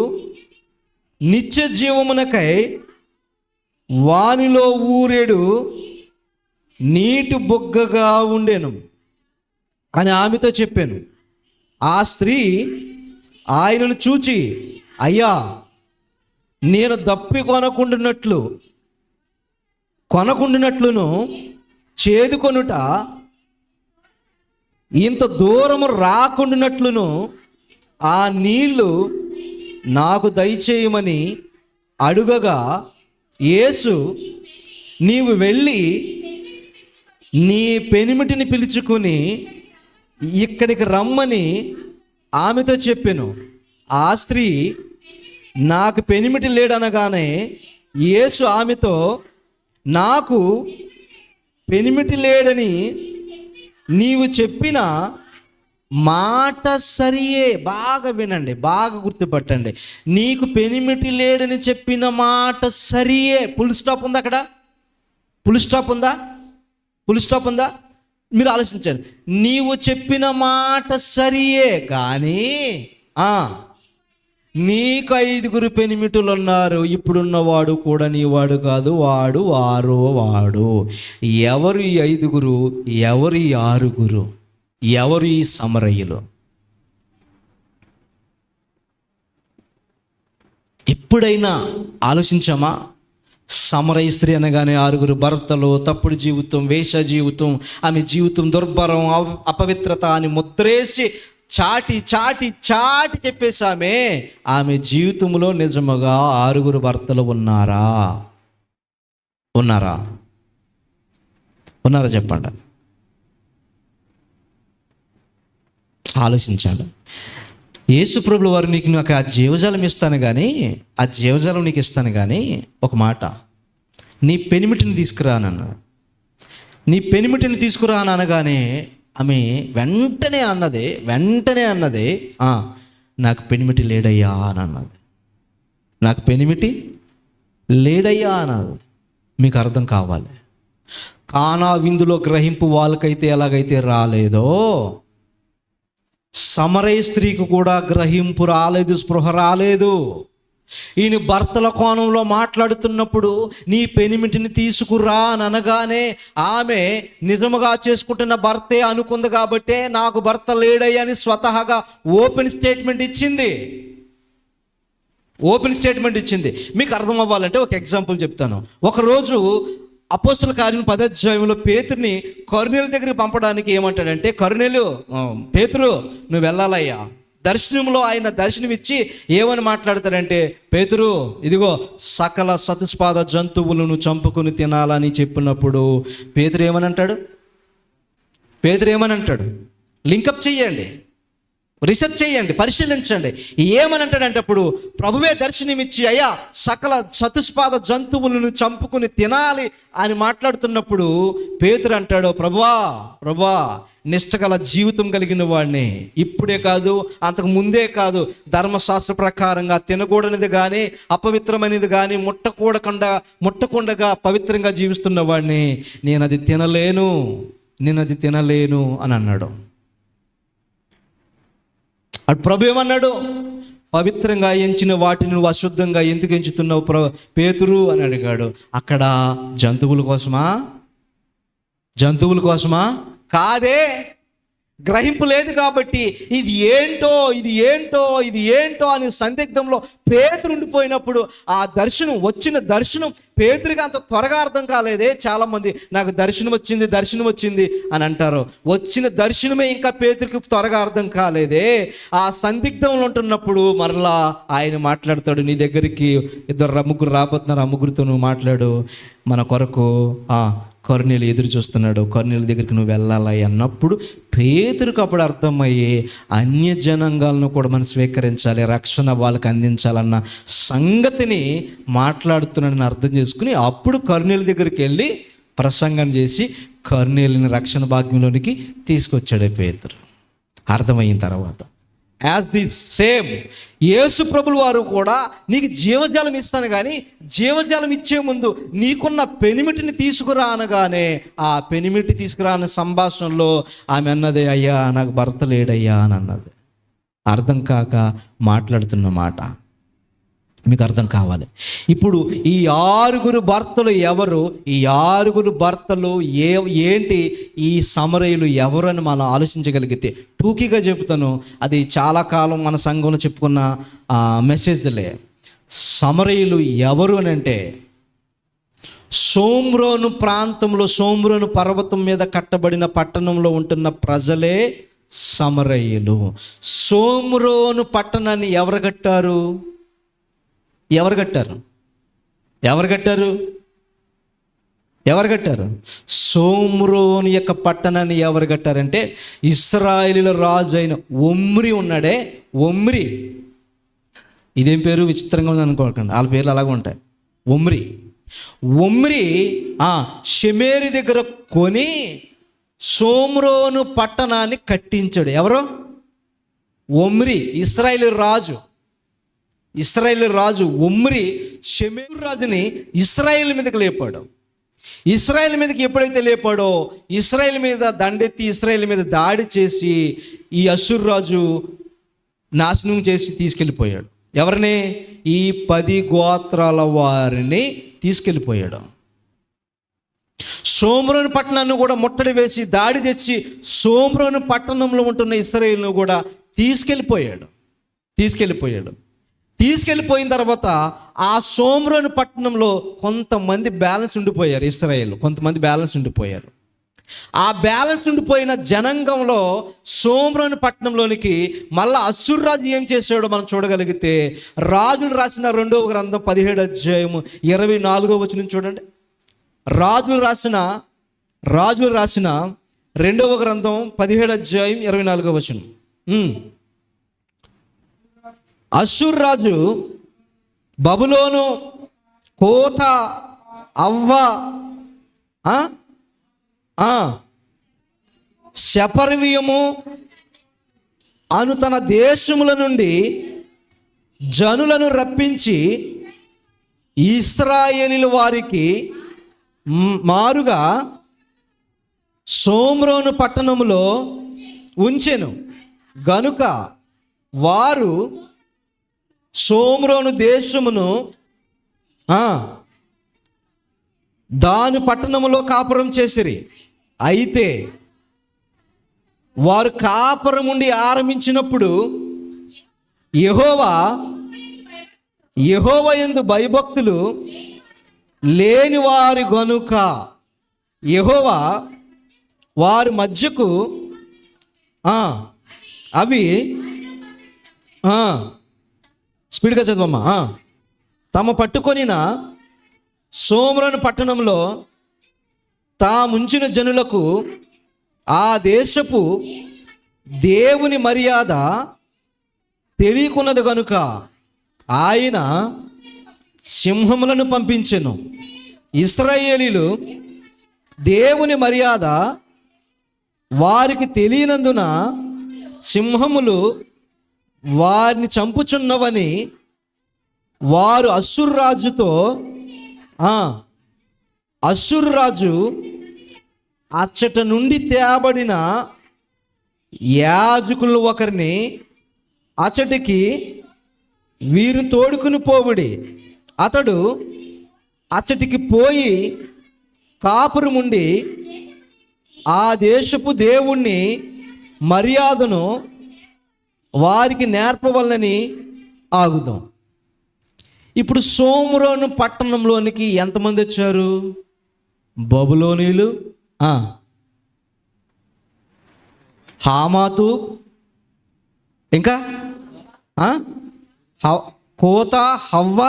నిత్య జీవమునకై వానిలో ఊరేడు నీటి బొగ్గగా ఉండెను అని ఆమెతో చెప్పాను. ఆ స్త్రీ ఆయనను చూచి, అయ్యా, నేను దప్పి కొనకుండునట్లును చేదుకొనుట ఇంత దూరము రాకుండానట్లును ఆ నీళ్లు నాకు దయచేయమని అడుగగా, యేసు, నీవు వెళ్ళి నీ పెనిమిటిని పిలుచుకుని ఇక్కడికి రమ్మని ఆమెతో చెప్పాను. ఆ స్త్రీ, నాకు పెనిమిటి లేడనగానే యేసు ఆమెతో, నాకు పెనిమిటి లేడని నీవు చెప్పిన మాట సరియే. బాగా వినండి, బాగా గుర్తుపట్టండి. నీకు పెనిమిటి లేడని చెప్పిన మాట సరియే. ఫుల్ స్టాప్ ఉందా? అక్కడ ఫుల్ స్టాప్ ఉందా? మీరు ఆలోచించండి. నీవు చెప్పిన మాట సరియే, కానీ నీకు 5 పెనిమిటులు ఉన్నారు, ఇప్పుడున్నవాడు కూడా నీవాడు కాదు, వాడు వారో వాడు. ఎవరు ఈ 5? ఎవరు ఈ 6? ఎవరు ఈ సమరయులు? ఎప్పుడైనా ఆలోచించామా? సమరయ స్త్రీ అనగానే 6 భర్తలు, తప్పుడు జీవితం, వేష జీవితం, ఆమె జీవితం దుర్భరం, అపవిత్రత అని ముద్రేసి చాటి చాటి చాటి చెప్పేసామే. ఆమె జీవితంలో నిజముగా 6 భర్తలు ఉన్నారా? ఉన్నారా? ఉన్నారా చెప్పండి. ఆలోచించాలి. యేసుప్రభుల వారు నాకు ఆ జీవజాలం ఇస్తాను కానీ, ఆ జీవజాలం నీకు ఇస్తాను కానీ, ఒక మాట, నీ పెనిమిటిని తీసుకురానన్నా. నీ పెనిమిటిని తీసుకురానగానే ఆమె వెంటనే అన్నది, నాకు పెనిమిటి లేడయ్యా అని అన్నది. నాకు పెనిమిటి లేడయ్యా అన్నది. మీకు అర్థం కావాలి. కానా విందులో గ్రహింపు వాళ్ళకైతే ఎలాగైతే రాలేదో, సమరయ స్త్రీకి కూడా గ్రహింపు రాలేదు, స్పృహ రాలేదు. ఈయన భర్తల కోణంలో మాట్లాడుతున్నప్పుడు నీ పెనిమిటిని తీసుకురా అని అనగానే ఆమె నిజముగా చేసుకుంటున్న భర్తే అనుకుంది కాబట్టే నాకు భర్త లేడయ్యని స్వతహాగా ఓపెన్ స్టేట్మెంట్ ఇచ్చింది. మీకు అర్థం అవ్వాలంటే ఒక ఎగ్జాంపుల్ చెప్తాను. ఒకరోజు అపోస్తుల కార్యం 10వ అధ్యాయంలో పేతురుని కొర్నేలు దగ్గరికి పంపడానికి ఏమంటాడంటే, పేతురు నువ్వు వెళ్ళాలయ్యా. దర్శనంలో ఆయన దర్శనమిచ్చి ఏమని మాట్లాడతాడంటే, పేతురు ఇదిగో సకల చతుష్పాద జంతువులను చంపుకుని తినాలని చెప్పినప్పుడు పేతురు ఏమనంటాడు? లింకప్ చెయ్యండి, రీసెర్చ్ చేయండి, పరిశీలించండి. ఏమని అంటాడంటే, అప్పుడు ప్రభువే దర్శనమిచ్చి అయ్యా సకల చతుష్పాద జంతువులను చంపుకుని తినాలి అని మాట్లాడుతున్నప్పుడు పేతురు అంటాడు, ప్రభువా నిష్ఠగల జీవితం కలిగిన వాడిని, ఇప్పుడే కాదు అంతకు ముందే కాదు, ధర్మశాస్త్ర ప్రకారంగా తినకూడనిది కానీ అపవిత్రమైనది కానీ ముట్టకుండగా పవిత్రంగా జీవిస్తున్న వాడిని, నేను అది తినలేను అని అన్నాడు. అటు ప్రభు ఏమన్నాడు? పవిత్రంగా ఎంచిన వాటిని నువ్వు అశుద్ధంగా ఎందుకు ఎంచుతున్నావు పేతురు అని అడిగాడు. అక్కడ జంతువుల కోసమా కాదే, గ్రహింపు లేదు కాబట్టి ఇది ఏంటో అని సందిగ్ధంలో పేతురు ఉండిపోయినప్పుడు వచ్చిన దర్శనం పేతురికి అంత త్వరగా అర్థం కాలేదే. చాలామంది నాకు దర్శనం వచ్చింది అని అంటారు. వచ్చిన దర్శనమే ఇంకా పేతురికి త్వరగా అర్థం కాలేదే. ఆ సందిగ్ధంలో ఉంటున్నప్పుడు మరలా ఆయన మాట్లాడతాడు, నీ దగ్గరికి 2 రాబోతున్నారు, 3 నువ్వు మాట్లాడు, మన కొరకు కొర్నేలు ఎదురు చూస్తున్నాడు, కొర్నేలు దగ్గరికి నువ్వు వెళ్ళాలి అన్నప్పుడు పేతురుకు అప్పుడు అర్థమయ్యే అన్య జనాంగాలను కూడా మనం స్వీకరించాలి, రక్షణ వాళ్ళకి అందించాలన్న సంగతిని మాట్లాడుతున్నాడని అర్థం చేసుకుని అప్పుడు కొర్నేలు దగ్గరికి వెళ్ళి ప్రసంగం చేసి కొర్నేలుని రక్షణ భాగ్యంలోనికి తీసుకొచ్చాడు పేతురు. అర్థమైన తర్వాత యాజ్ దిస్ సేమ్ యేసు ప్రభుల వారు కూడా నీకు జీవజాలం ఇస్తాను కానీ జీవజాలం ఇచ్చే ముందు నీకున్న పెనిమిటిని తీసుకురా అనగానే ఆ పెనిమిటి తీసుకురాని సంభాషణలో ఆమె అన్నదే, అయ్యా నాకు భర్త లేడయ్యా అని అన్నది. అర్థం కాక మాట్లాడుతున్న మాట మీకు అర్థం కావాలి. ఇప్పుడు ఈ 6 భర్తలు ఎవరు? ఈ 6 భర్తలు ఏంటి? ఈ సమరయులు ఎవరు అని మనం ఆలోచించగలిగితే టూకీగా చెప్తాను. అది చాలా కాలం మన సంఘంలో చెప్పుకున్న మెసేజ్లే. సమరయులు ఎవరు అని అంటే, షోమ్రోను ప్రాంతంలో, షోమ్రోను పర్వతం మీద కట్టబడిన పట్టణంలో ఉంటున్న ప్రజలే సమరయులు. షోమ్రోను పట్టణాన్ని ఎవరు కట్టారు? షోమ్రోను యొక్క పట్టణాన్ని ఎవరు కట్టారంటే, ఇశ్రాయేలుల రాజు అయిన ఒమ్రి ఉన్నాడే, ఒమ్రి. ఇదేం పేరు విచిత్రంగా ఉంది అనుకోకండి, వాళ్ళ పేర్లు అలాగే ఉంటాయి. ఒమ్రి షెమేరి దగ్గర కొని షోమ్రోను పట్టణాన్ని కట్టించాడు. ఎవరు? ఒమ్రి. ఇశ్రాయేలు రాజు ఒమ్రి షెమేరు రాజుని ఇశ్రాయేల్ మీదకి లేపాడు. ఇశ్రాయేల్ మీదకి ఎప్పుడైతే లేపాడో, ఇశ్రాయేల్ మీద దండెత్తి ఇశ్రాయేల్ మీద దాడి చేసి ఈ అష్షూరు రాజు నాశనం చేసి తీసుకెళ్ళిపోయాడు. ఎవరిని? ఈ 10 గోత్రాల వారిని తీసుకెళ్ళిపోయాడు. షోమ్రోను పట్టణాన్ని కూడా ముట్టడి వేసి దాడి చేసి షోమ్రోను పట్టణంలో ఉంటున్న ఇశ్రాయేలును కూడా తీసుకెళ్ళిపోయాడు. తీసుకెళ్ళిపోయిన తర్వాత ఆ షోమ్రోను పట్టణంలో కొంతమంది బ్యాలెన్స్ ఉండిపోయారు. ఇశ్రాయేలు కొంతమంది బ్యాలెన్స్ ఉండిపోయారు. ఆ బ్యాలెన్స్ ఉండిపోయిన జనాంగంలో షోమ్రోను పట్టణంలోనికి మళ్ళా అష్షూరు రాజు ఏం చేశాడో మనం చూడగలిగితే, రాజులు రాసిన 2వ గ్రంథం 17వ అధ్యాయము 24వ వచనం చూడండి. రాజులు రాసిన 2వ గ్రంథం 17వ అధ్యాయం 24వ వచనం. అష్షూరు రాజు బబులోను, కోత, అవ్వ, శపర్వియము అను తన దేశముల నుండి జనులను రప్పించి ఇశ్రాయేలీల వారికి మారుగా షోమ్రోను పట్టణములో ఉంచెను గనుక వారు షోమ్రోను దేశమును దాని పట్టణములో కాపురం చేసిరి. అయితే వారు కాపురం ఉండి ఆరంభించినప్పుడు యెహోవా యందు భయభక్తులు లేని వారి గనుక యెహోవా వారి మధ్యకు అవి స్పీడ్గా చదవమ్మా. తమ పట్టుకొనిన షోమ్రోను పట్టణంలో తాముంచిన జనులకు ఆ దేశపు దేవుని మర్యాద తెలియకున్నది గనుక ఆయన సింహములను పంపించెను. ఇశ్రాయేలీలు దేవుని మర్యాద వారికి తెలియనందున సింహములు వారిని చంపుచున్నవని వారు అష్షూరు రాజు అచ్చట నుండి తేబడిన యాజకులు ఒకరిని అచ్చటికి వీరు తోడుకుని పోవుడి. అతడు అచ్చటికి పోయి కాపురముండి ఆ దేశపు దేవుణ్ణి మర్యాదను వారికి నేర్పవలనని ఆగుదాం. ఇప్పుడు షోమ్రోను పట్టణంలోనికి ఎంతమంది వచ్చారు? బబులోనీయులు, హామాతు, ఇంకా కోత, హవ్వ,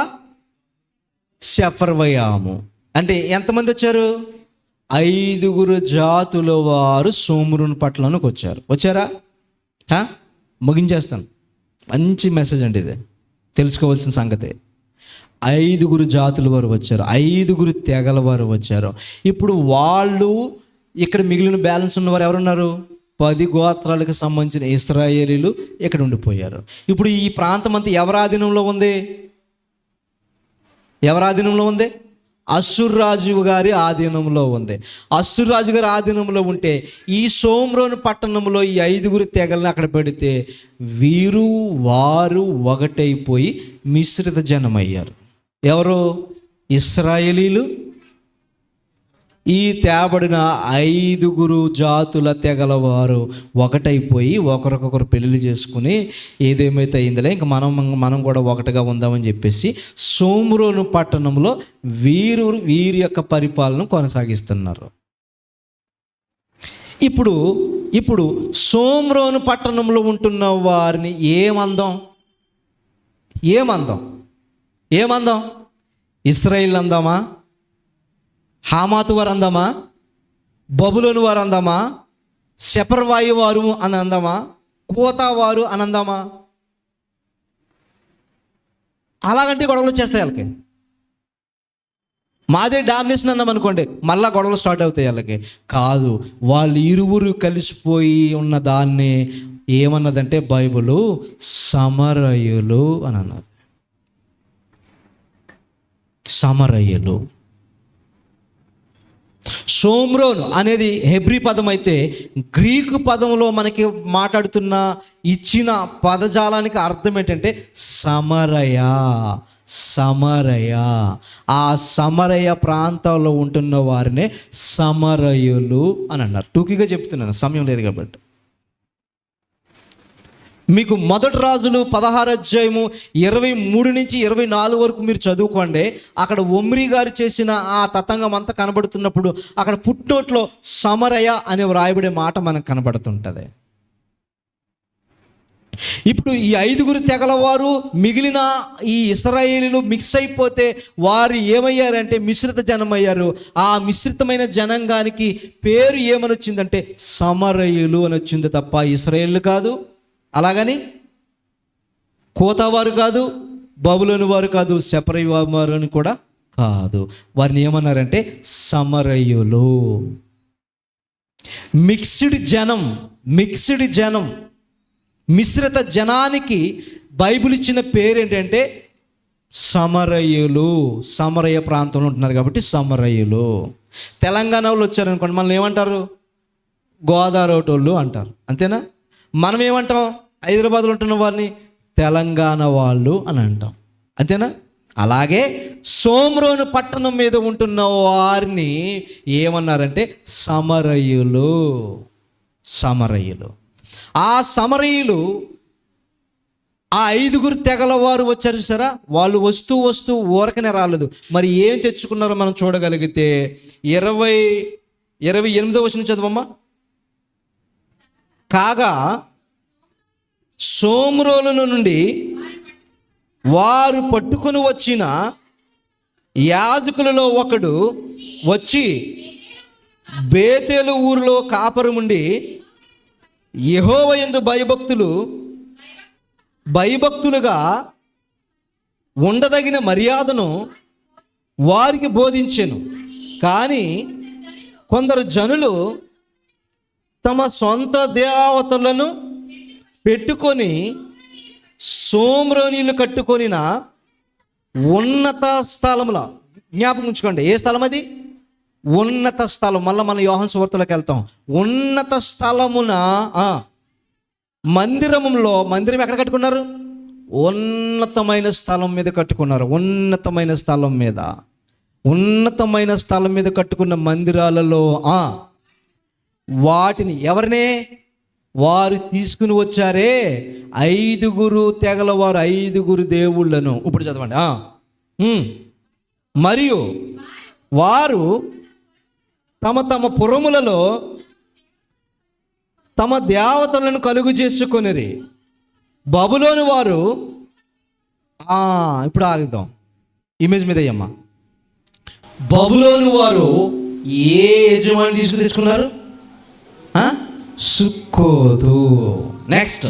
సెఫర్వయాము. అంటే ఎంతమంది వచ్చారు? 5 జాతుల వారు షోమ్రోను పట్టణంలోకి వచ్చారా? ముగించేస్తాను. మంచి మెసేజ్ అండి ఇది, తెలుసుకోవాల్సిన సంగతి. 5 జాతుల వారు వచ్చారు, 5 తెగల వారు వచ్చారు. ఇప్పుడు వాళ్ళు ఇక్కడ మిగిలిన బ్యాలెన్స్ ఉన్నవారు ఎవరున్నారు? 10 గోత్రాలకు సంబంధించిన ఇశ్రాయేలీలు ఇక్కడ ఉండిపోయారు. ఇప్పుడు ఈ ప్రాంతం అంతా ఎవరి ఆధీనంలో ఉంది? అష్షూరు రాజు గారి ఆధీనంలో ఉంది. అష్షూరు రాజు గారి ఆధీనంలో ఉంటే ఈ షోమ్రోను పట్టణంలో ఈ 5 తెగలను అక్కడ పెడితే వారు ఒకటైపోయి మిశ్రిత జనమయ్యారు. ఎవరు? ఇశ్రాయేలీలు. ఈ తేబడిన 5 జాతుల తెగల వారు ఒకటైపోయి ఒకరికొకరు పెళ్లి చేసుకుని ఏదేమైతే అయిందిలే ఇంకా మనం కూడా ఒకటిగా ఉందామని చెప్పేసి షోమ్రోను పట్టణంలో వీరి యొక్క పరిపాలన కొనసాగిస్తున్నారు. ఇప్పుడు షోమ్రోను పట్టణంలో ఉంటున్న వారిని ఏమందాం? ఇశ్రాయేల్ అందామా? హామాతు వారు అందామా? బబులోను వారు అందామా? సెపర్వాయి వారు అని అందామా? కోతా వారు అని అందామా? అలాగంటే గొడవలు వచ్చేస్తాయి వాళ్ళకి. మాదే డామినేషన్ అన్నాం అనుకోండి, మళ్ళా గొడవలు స్టార్ట్ అవుతాయి వాళ్ళకి. కాదు, వాళ్ళు ఇరువురు కలిసిపోయి ఉన్న దాన్ని ఏమన్నదంటే బైబిలు సమరయులు అని అన్నది. సమరయులు. షోమ్రోన్ అనేది హెబ్రీ పదం అయితే, గ్రీకు పదంలో మనకి మాట్లాడుతున్న ఇచ్చిన పదజాలానికి అర్థం ఏంటంటే సమరయ. సమరయ, ఆ సమరయ ప్రాంతాల్లో ఉంటున్న వారినే సమరయులు అని అన్నారు. టూకీగా చెప్తున్నాను, సమయం లేదు కాబట్టి. మీకు మొదటి రాజులు 16 అధ్యాయము 23 నుంచి 24 వరకు మీరు చదువుకోండి. అక్కడ ఒమ్రీ గారు చేసిన ఆ తతంగం అంతా కనబడుతున్నప్పుడు అక్కడ పుట్నోట్లో సమరయ అనే వ్రాయబడే మాట మనకు కనబడుతుంటుంది. ఇప్పుడు ఈ 5 తెగలవారు మిగిలిన ఈ ఇశ్రాయేలీలు మిక్స్ అయిపోతే వారు ఏమయ్యారంటే మిశ్రిత జనం అయ్యారు. ఆ మిశ్రితమైన జనాంగానికి పేరు ఏమని వచ్చిందంటే సమరయులు అని వచ్చింది తప్ప ఇశ్రాయేలు కాదు, అలాగని కోతావారు కాదు, బబులోను వారు కాదు, సెపరయ వారు అని కూడా కాదు. వారిని ఏమన్నారంటే సమరయులు. మిక్స్డ్ జనం, మిక్స్డ్ జనం, మిశ్రిత జనానికి బైబిల్ ఇచ్చిన పేరు ఏంటంటే సమరయులు. సమరయ ప్రాంతంలో ఉంటున్నారు కాబట్టి సమరయులు. తెలంగాణలో వచ్చారనుకోండి, మనల్ని ఏమంటారు? గోదావరి అంటారు, అంతేనా? మనం ఏమంటాం? హైదరాబాద్లో ఉంటున్న వారిని తెలంగాణ వాళ్ళు అని అంటాం, అంతేనా? అలాగే షోమ్రోను పట్టణం మీద ఉంటున్న వారిని ఏమన్నారంటే సమరయులు. సమరయులు. ఆ సమరయులు ఆ 5 తెగల వారు వచ్చారు సరే, వాళ్ళు వస్తూ ఊరకనే రాలేదు. మరి ఏం తెచ్చుకున్నారో మనం చూడగలిగితే 28వ వచనం చదవమ్మా. కాగా షోమ్రోను నుండి వారు పట్టుకుని వచ్చిన యాజకులలో ఒకడు వచ్చి బేతేలు ఊరిలో కాపురముండి యెహోవా యందు భయభక్తులుగా ఉండదగిన మర్యాదను వారికి బోధించెను. కానీ కొందరు జనులు తమ సొంత దేవతలను పెట్టుకొని షోమ్రోనీలు కట్టుకొనిన ఉన్నత స్థలముల, జ్ఞాపకం ఉంచుకోండి, ఏ స్థలం అది? ఉన్నత స్థలం. మళ్ళీ మన యోహాను సువార్తలోకి వెళ్తాం. ఉన్నత స్థలమున మందిరం ఎక్కడ కట్టుకున్నారు? ఉన్నతమైన స్థలం మీద కట్టుకున్నారు. ఉన్నతమైన స్థలం మీద కట్టుకున్న మందిరాలలో వాటిని ఎవరినే వారు తీసుకుని వచ్చారే 5 తెగల వారు 5 దేవుళ్ళను. ఇప్పుడు చదవండి. మరియు వారు తమ తమ పురములలో తమ దేవతలను కలుగు చేసుకొనిరి. బబులోను వారు ఇప్పుడు ఆగుదాం, ఇమేజ్ మీద అయ్యమ్మ. బబులోను వారు ఏ యజమాని తెచ్చుకున్నారు? సుక్కోతు. నెక్స్ట్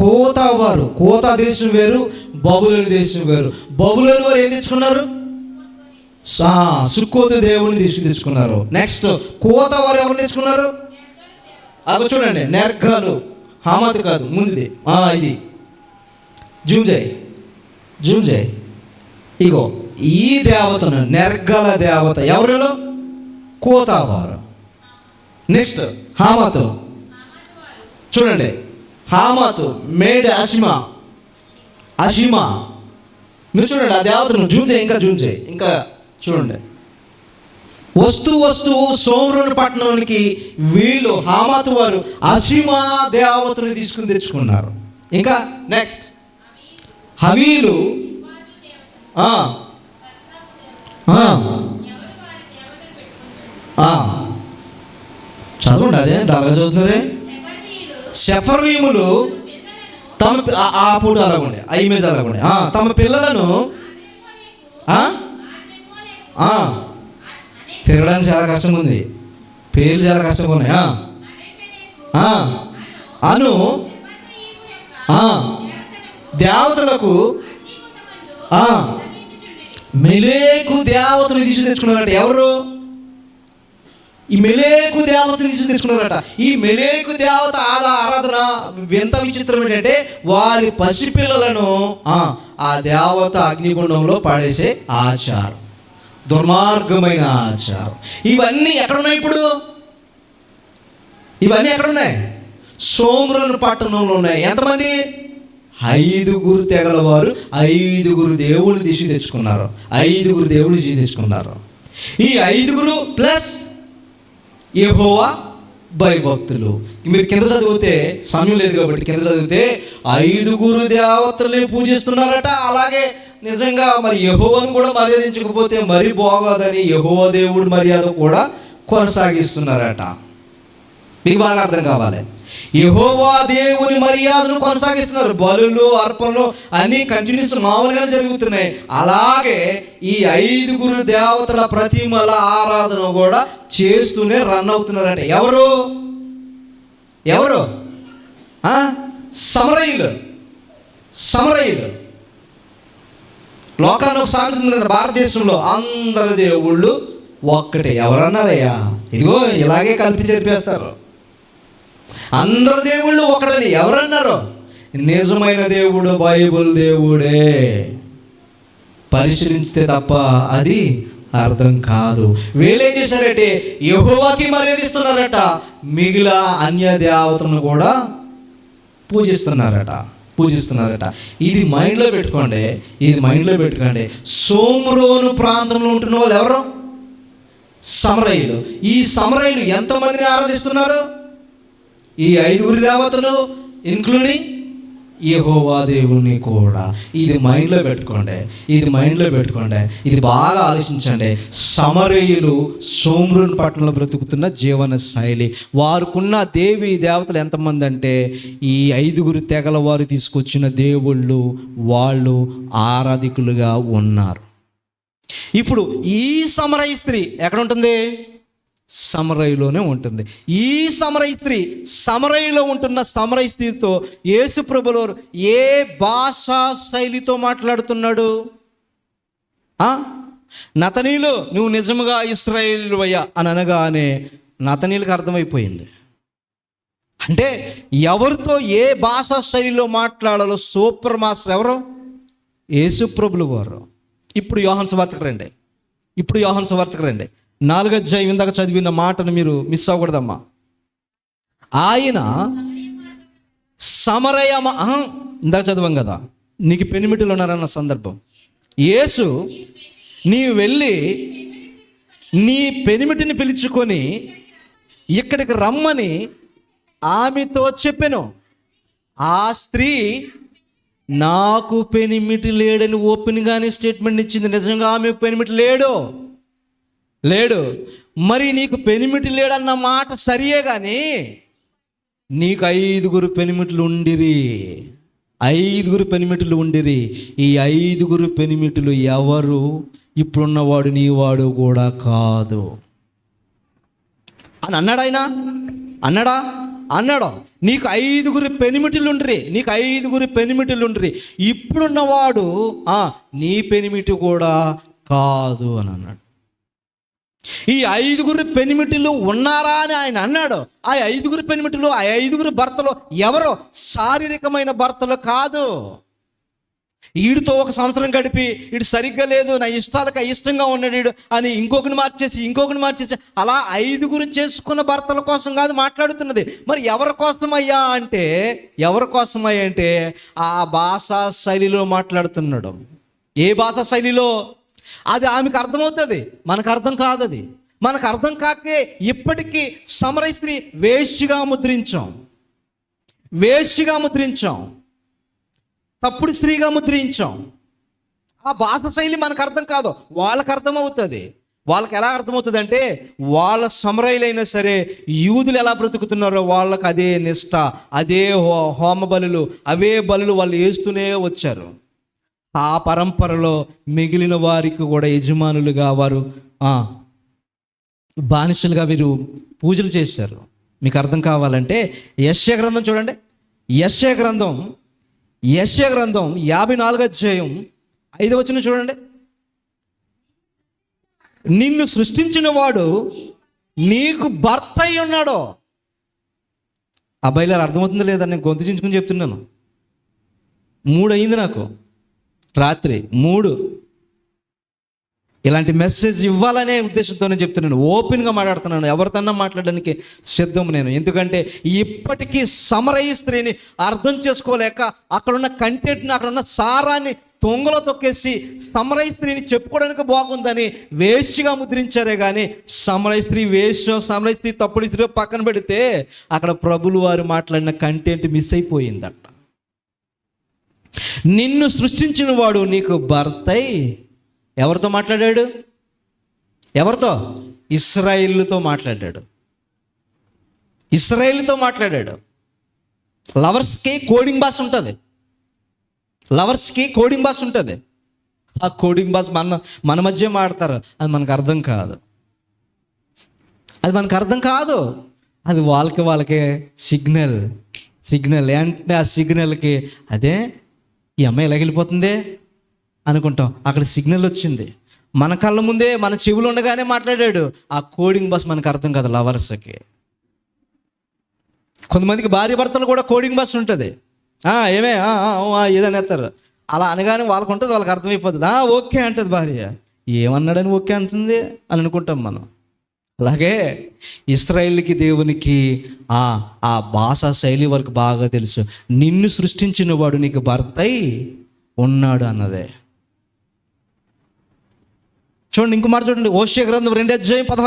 కోతావారు. కోతా దేశం వేరు, బబులోను దేశం వేరు. బబులోను వారు ఏం తెచ్చుకున్నారు? సుక్కోతు దేవుని తెచ్చుకున్నారు. నెక్స్ట్ కోతావారు ఎవరు తెచ్చుకున్నారు? అది చూడండి, నెర్గాలు. హామాత్ కాదు, ముందుది ఇది. జూమ్ చేయి. ఇగో ఈ దేవతను, నెర్గల దేవత ఎవరిలో? కోతావారు. నెక్స్ట్ హామాతు. చూడండి, హామాతు మేడ్ అషిమా. మీరు చూడండి ఆ దేవతను. జూమ్ చేయి, ఇంకా చూడండి. వస్తూ షోమ్రోను పట్టణానికి వీళ్ళు హామాతు వారు అషిమా దేవతను తెచ్చుకున్నారు. ఇంకా నెక్స్ట్ హవీలు. చదవండి, అదే అలాగే చదువుతున్నారే. సెఫర్వీములు తమ అప్పుడు అలాగండి, ఇమేజ్ అలాగండి. తమ పిల్లలను తిరగడానికి చాలా కష్టంగా ఉంది, పేర్లు చాలా కష్టంగా ఉన్నాయి. అను దేవతలకు మెలేకు దేవతను తెచ్చుకున్నారట. ఎవరు? ఈ మెలేకు దేవతను తెచ్చుకున్నారట. ఈ మెలేకు దేవత ఆరాధన ఎంత విచిత్రం ఏంటంటే వారి పసిపిల్లలను ఆ దేవత అగ్నిగుండంలో పడేసే ఆచారం. దుర్మార్గమైన ఆచారం. ఇవన్నీ ఎక్కడున్నాయి ఇప్పుడు? ఇవన్నీ ఎక్కడున్నాయి? షోమ్రోను పట్టణంలో ఉన్నాయి. ఎంతమంది? 5 తెగల వారు 5 దేవుళ్ళు తీసి తెచ్చుకున్నారు. 5 దేవుళ్ళు తీసి తెచ్చుకున్నారు. ఈ 5 ప్లస్ యెహోవా భయభక్తులు. మీరు కింద చదివితే, సమయం లేదు కాబట్టి కింద చదివితే 5 దేవతల్ని పూజిస్తున్నారట. అలాగే నిజంగా మరి యెహోవాను కూడా మర్యాదించకపోతే మరి బాగోదని యెహోవా దేవుడి మర్యాద కూడా కొనసాగిస్తున్నారట. మీకు బాగా అర్థం కావాలి. యెహోవా దేవుని మర్యాదను కొనసాగిస్తున్నారు. బలులు, అర్పణలు అన్నీ కంటిన్యూస్ మామూలుగానే జరుగుతున్నాయి. అలాగే ఈ 5 దేవతల ప్రతిమల ఆరాధన కూడా చేస్తూనే రన్ అవుతున్నారంట. ఎవరు? సమరయులు. లోకాన్ని ఒక సామెత ఉంది కదా భారతదేశంలో, అందరు దేవుళ్ళు ఒక్కటే. ఎవరన్నారయ్యా? ఇదిగో ఇలాగే కలిపి చేర్పేస్తారు. అందరు దేవుళ్ళు ఒకటని ఎవరన్నారు? నిజమైన దేవుడు బైబిల్ దేవుడే. పరిశీలించితే తప్ప అది అర్థం కాదు. వీళ్ళేం చేశారంటే యెహోవాకి మర్యాదిస్తున్నారట, మిగిలిన అన్య దేవతలను కూడా పూజిస్తున్నారట. ఇది మైండ్లో పెట్టుకోండి. షోమ్రోను ప్రాంతంలో ఉంటున్న వాళ్ళు ఎవరు? సమరయులు. ఈ సమరయులు ఎంతమందిని ఆరాధిస్తున్నారు? ఈ 5 దేవతలు ఇంక్లూడింగ్ యెహోవా దేవుని కూడా. ఇది మైండ్లో పెట్టుకోండి. ఇది బాగా ఆలోచించండి. సమరయులు షోమ్రోను పట్టణంలో బ్రతుకుతున్న జీవన శైలి. వారుకున్న దేవి దేవతలు ఎంతమంది అంటే ఈ 5 తెగల వారు తీసుకొచ్చిన దేవుళ్ళు, వాళ్ళు ఆరాధికులుగా ఉన్నారు. ఇప్పుడు ఈ సమరయ స్త్రీ ఎక్కడ ఉంటుంది? సమరయులోనే ఉంటుంది. ఈ సమరయ స్త్రీ, సమరయులో ఉంటున్న సమరయ స్త్రీతో యేసు ప్రభువు ఏ భాషా శైలితో మాట్లాడుతున్నాడు? నతనీలు, నువ్వు నిజముగా ఇశ్రాయేలువయ్యా అని అనగానే నతనీలకు అర్థమైపోయింది. అంటే ఎవరితో ఏ భాషా శైలిలో మాట్లాడాలో సూపర్ మాస్టర్ ఎవరు? యేసు ప్రభువు వారు. ఇప్పుడు యోహాను సువార్తకు రండి. 4వ అధ్యాయం ఇందాక చదివిన మాటను మీరు మిస్ అవ్వకూడదమ్మా. ఆయన ఇందాక చదివాం కదా, నీకు పెనిమిటిలు ఉన్నారన్న సందర్భం. యేసు నీవు వెళ్ళి నీ పెనిమిటిని పిలుచుకొని ఇక్కడికి రమ్మని ఆమెతో చెప్పెను. ఆ స్త్రీ నాకు పెనిమిటి లేడని ఓపెన్గానే స్టేట్మెంట్ ఇచ్చింది. నిజంగా ఆమె పెనిమిటి లేడు. మరి నీకు పెనిమిటి లేడన్న మాట సరియే కానీ నీకు 5 పెనిమిట్లు ఉండిరి. 5 పెనిమిట్లు ఉండిరి. ఈ 5 పెనిమిట్లు ఎవరు? ఇప్పుడున్నవాడు నీవాడు కూడా కాదు అని అన్నాడు. ఆయన అన్నాడు నీకు 5 పెనిమిట్లు ఉండ్రి. ఇప్పుడున్నవాడు నీ పెనిమిటి కూడా కాదు అని అన్నాడు. ఈ 5 పెనిమిటిలు ఉన్నారా అని ఆయన అన్నాడు. ఆ 5 పెనిమిటిలు, ఆ 5 భర్తలు ఎవరో శారీరకమైన భర్తలు కాదు. వీడితో 1 సంవత్సరం గడిపి వీడు సరిగ్గా లేదు, నా ఇష్టాలకు అయిష్టంగా ఉన్నాడు వీడు అని ఇంకొకరిని మార్చేసి అలా 5 చేసుకున్న భర్తల కోసం కాదు మాట్లాడుతున్నది. మరి ఎవరి కోసమయ్యా అంటే ఆ భాషా శైలిలో మాట్లాడుతున్నాడు. ఏ భాషా శైలిలో? అది ఆమెకు అర్థమవుతుంది, మనకు అర్థం కాదు. అది మనకు అర్థం కాకే ఇప్పటికీ సమరయ స్త్రీ వేశ్యగా ముద్రించాం, తప్పుడు స్త్రీగా ముద్రించాం. ఆ భాష శైలి మనకు అర్థం కాదు, వాళ్ళకి అర్థమవుతుంది. వాళ్ళకి ఎలా అర్థమవుతుంది అంటే వాళ్ళ సమరయులైనా సరే యూదులు ఎలా బ్రతుకుతున్నారో వాళ్ళకి అదే నిష్ఠ, అదే హోమ బలులు, అవే బలులు వాళ్ళు వేస్తూనే వచ్చారు. ఆ పరంపరలో మిగిలిన వారికి కూడా యజమానులుగా వారు బానిసలుగా వీరు పూజలు చేశారు. మీకు అర్థం కావాలంటే యెషయా గ్రంథం చూడండి. యెషయా గ్రంథం 54వ అధ్యాయం 5వ వచనం చూడండి. నిన్ను సృష్టించిన వాడు నీకు భర్త అయి ఉన్నాడు. అబ్బాయిలారు అర్థమవుతుందో లేదా? నేను గొంతు చించుకుని చెప్తున్నాను. 3 అయింది నాకు, రాత్రి 3. ఇలాంటి మెసేజ్ ఇవ్వాలనే ఉద్దేశంతోనే చెప్తున్నాను. ఓపెన్గా మాట్లాడుతున్నాను, ఎవరితోన్నా మాట్లాడడానికి సిద్ధం నేను. ఎందుకంటే ఇప్పటికీ సమరయ స్త్రీని అర్థం చేసుకోలేక అక్కడున్న కంటెంట్ని, అక్కడున్న సారాన్ని తొంగలో తొక్కేసి సమరయ స్త్రీని చెప్పుకోవడానికి బాగుందని వేశ్యగా ముద్రించారే కానీ సమరయ స్త్రీ వేశ్య, సమరయ స్త్రీ తప్పుడు స్త్రీ పక్కన పెడితే అక్కడ ప్రభులు వారు మాట్లాడిన కంటెంట్ మిస్ అయిపోయింది. అక్కడ నిన్ను సృష్టించిన వాడు నీకు భర్తై ఎవరితో మాట్లాడాడు? ఎవరితో? ఇశ్రాయేలుతో మాట్లాడాడు. ఇశ్రాయేలుతో మాట్లాడాడు. లవర్స్కి కోడింగ్ భాష ఉంటుంది. లవర్స్కి కోడింగ్ భాష ఉంటుంది. ఆ కోడింగ్ భాష మన మధ్య మాడతారు. అది మనకు అర్థం కాదు. అది మనకు అర్థం కాదు. అది వాళ్ళకే సిగ్నల్ అంటే ఆ సిగ్నల్కి అదే ఈ అమ్మాయి ఎలా వెళ్ళిపోతుంది అనుకుంటాం. అక్కడ సిగ్నల్ వచ్చింది. మన కళ్ళ ముందే మన చెవులు ఉండగానే మాట్లాడాడు. ఆ కోడింగ్ భాష మనకు అర్థం కాదు లవర్స్కి. కొంతమందికి భార్య భర్తలు కూడా కోడింగ్ భాష ఉంటుంది. ఏమే ఏదని ఎత్తారు. అలా అనగానే వాళ్ళకు ఉంటుంది, వాళ్ళకి అర్థమైపోతుంది. ఓకే అంటుంది భార్య. ఏమన్నాడని ఓకే అంటుంది అని అనుకుంటాం మనం. అలాగే ఇశ్రాయేలుకి దేవునికి ఆ భాషా శైలి వరకు బాగా తెలుసు. నిన్ను సృష్టించిన వాడు నీకు భర్తై ఉన్నాడు అన్నదే. చూడండి, ఇంకో మాట చూడండి. ఓషియా గ్రంథం 2:16.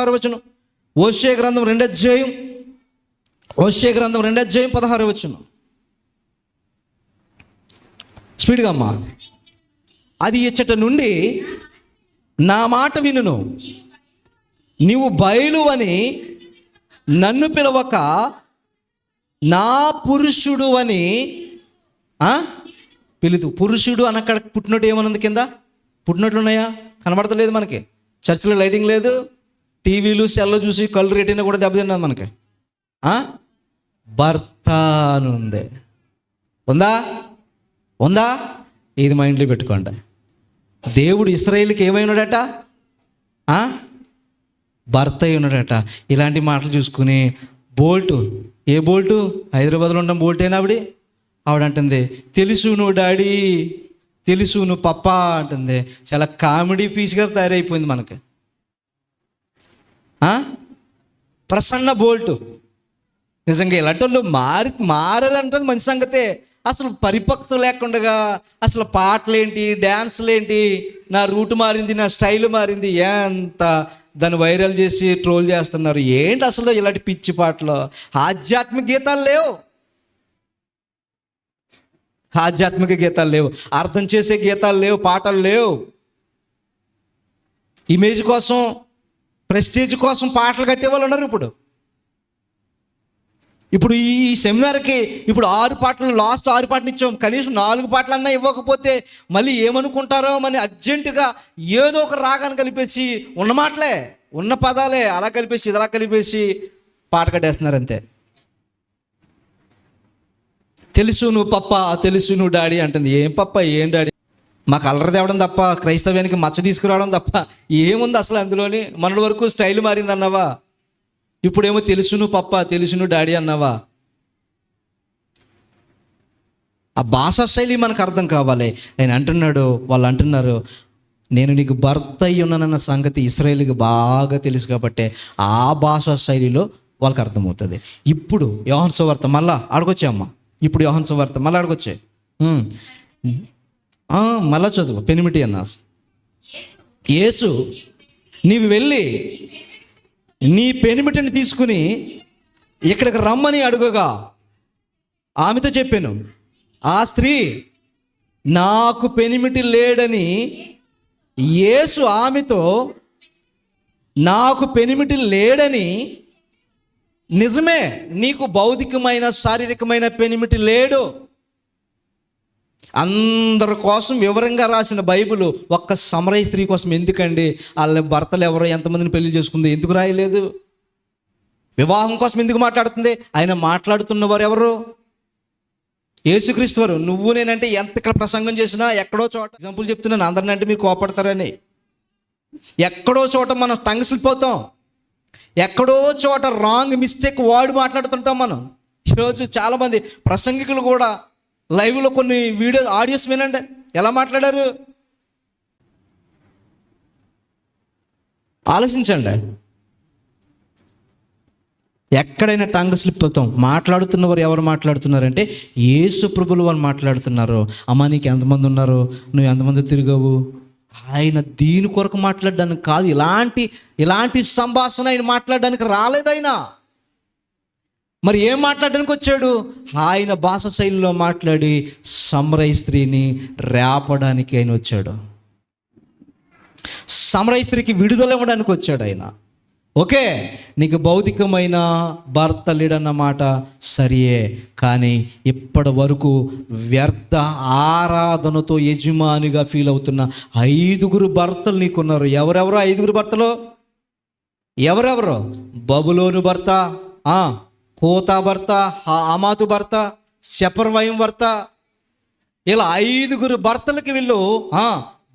ఓషియా గ్రంథం 2:16. స్పీడ్గా అమ్మా. అది ఇచ్చట నుండి నా మాట వినును, నీవు బయలు అని నన్ను పిలవక నా పురుషుడు అని పిలుతు. పురుషుడు అని అక్కడ పుట్టినట్టు ఏమనుంది? కింద పుట్టినట్లు ఉన్నాయా? కనబడతలేదు మనకి. చర్చిలో లైటింగ్ లేదు, టీవీలు సెల్లో చూసి కళ్ళు రేటినా కూడా దెబ్బతిన్నాం మనకి. భర్త అని ఉంది. ఉందా? ఇది మైండ్లో పెట్టుకోండి. దేవుడు ఇశ్రాయేలుకి ఏమైనాడట? భర్త అయి ఉన్నాడట. ఇలాంటి మాటలు చూసుకుని ఏ బోల్టు హైదరాబాద్లో ఉండడం బోల్టేనా ఆవిడంటుంది తెలుసు నువ్వు డాడీ, తెలుసు నువ్వు పప్పా అంటుంది. చాలా కామెడీ పీస్గా తయారైపోయింది మనకి. ప్రసన్న బోల్టు. నిజంగా ఇలాంటి వాళ్ళు మారారంటుంది మంచి సంగతే. అసలు పరిపక్వత లేకుండా అసలు పాటలేంటి, డ్యాన్స్లేంటి, నా రూట్ మారింది, నా స్టైల్ మారింది, ఎంత దాన్ని వైరల్ చేసి ట్రోల్ చేస్తున్నారు. ఏంటి అసలు ఇలాంటి పిచ్చి పాటలు? ఆధ్యాత్మిక గీతాలు లేవు, ఆధ్యాత్మిక గీతాలు లేవు, అర్థం చేసే గీతాలు లేవు, పాటలు లేవు. ఇమేజ్ కోసం, ప్రెస్టీజ్ కోసం పాటలు కట్టే వాళ్ళు ఉన్నారు. ఇప్పుడు ఈ సెమినార్కి 6 పాటలు, లాస్ట్ 6 పాటలు ఇచ్చాం. కనీసం 4 పాటలన్నా ఇవ్వకపోతే మళ్ళీ ఏమనుకుంటారో అని అర్జెంటుగా ఏదో ఒక రాగాన్ని కలిపేసి ఉన్న మాటలే, ఉన్న పదాలే అలా కలిపేసి ఇలా కలిపేసి పాట కట్టేస్తున్నారు అంతే. తెలుసు నువ్వు పప్ప, తెలుసు నువ్వు డాడీ అంటుంది. ఏం పప్ప, ఏం డాడీ? మాకు అల్లరి తేవడం తప్ప, క్రైస్తవ్యానికి మచ్చ తీసుకురావడం తప్ప ఏముంది అసలు అందులోని? మన వరకు స్టైల్ మారింది అన్నావా? ఇప్పుడేమో తెలుసు నువ్వు పప్ప, తెలుసు నువ్వు డాడీ అన్నావా? ఆ భాషా శైలి మనకు అర్థం కావాలి. ఆయన అంటున్నాడు, వాళ్ళు అంటున్నారు నేను నీకు భర్త అయి ఉన్నానన్న సంగతి ఇశ్రాయేలుకి బాగా తెలుసు కాబట్టి ఆ భాషా శైలిలో వాళ్ళకి అర్థమవుతుంది. ఇప్పుడు యోహాను సువార్త మళ్ళా ఆడుకొచ్చామ్మా. ఇప్పుడు యోహాను సువార్త మళ్ళీ ఆడుకొచ్చే మళ్ళా చదువు. పెనిమిటి అన్నా. యేసు నీవు వెళ్ళి నీ పెనిమిటిని తీసుకుని ఇక్కడికి రమ్మని అడుగగా ఆమెతో చెప్పాను. ఆ స్త్రీ నాకు పెనిమిటి లేడని యేసు ఆమెతో నాకు పెనిమిటి లేడని, నిజమే నీకు భౌతికమైన శారీరకమైన పెనిమిటి లేడు. అందరి కోసం వివరంగా రాసిన బైబిల్ ఒక్క సమరయ స్త్రీ కోసం ఎందుకండి? వాళ్ళ భర్తలు ఎవరో ఎంతమందిని పెళ్లి చేసుకుంది ఎందుకు రాయలేదు? వివాహం కోసం ఎందుకు మాట్లాడుతుంది? ఆయన మాట్లాడుతున్న వారు ఎవరు? యేసుక్రీస్తు వారు. నువ్వు నేనంటే ఎంత ఇక్కడ ప్రసంగం చేసినా ఎక్కడో చోట, ఎగ్జాంపుల్ చెప్తున్నాను, అందరిని అంటే మీరు కోపడతారని, ఎక్కడో చోట మనం టంగ్ స్లిప్ అవుతాం, ఎక్కడో చోట రాంగ్ మిస్టేక్ వర్డ్ మాట్లాడుతుంటాం మనం. ఈరోజు చాలామంది ప్రసంగికులు కూడా లైవ్లో కొన్ని ఆడియోస్ వినండి ఎలా మాట్లాడారు. ఆలోచించండి. ఎక్కడైనా టంగ్ స్లిప్ అవుతాం. మాట్లాడుతున్నవారు ఎవరు మాట్లాడుతున్నారంటే యేసు ప్రభులు వారు మాట్లాడుతున్నారు. అమ్మ నీకు ఎంతమంది ఉన్నారు, నువ్వు ఎంతమంది తిరిగావు, ఆయన దీని కొరకు మాట్లాడడానికి కాదు. ఇలాంటి సంభాషణ ఆయన మాట్లాడడానికి రాలేదు. ఆయన మరి ఏం మాట్లాడడానికి వచ్చాడు? ఆయన భాష శైలిలో మాట్లాడి సమరయ స్త్రీని రేపడానికి ఆయన వచ్చాడు. సమరయ స్త్రీకి విడుదల ఇవ్వడానికి వచ్చాడు ఆయన. ఓకే, నీకు భౌతికమైన భర్త లేడన్నమాట సరియే, కానీ ఇప్పటి వరకు వ్యర్థ ఆరాధనతో యజమానిగా ఫీల్ అవుతున్న 5 భర్తలు నీకున్నారు. ఎవరెవరో 5 భర్తలు? ఎవరెవరో? బబులోను భర్త, కోతా భర్త, హమాతు భర్త, సెపర్వైం భర్త, ఇలా 5 భర్తలకి వీళ్ళు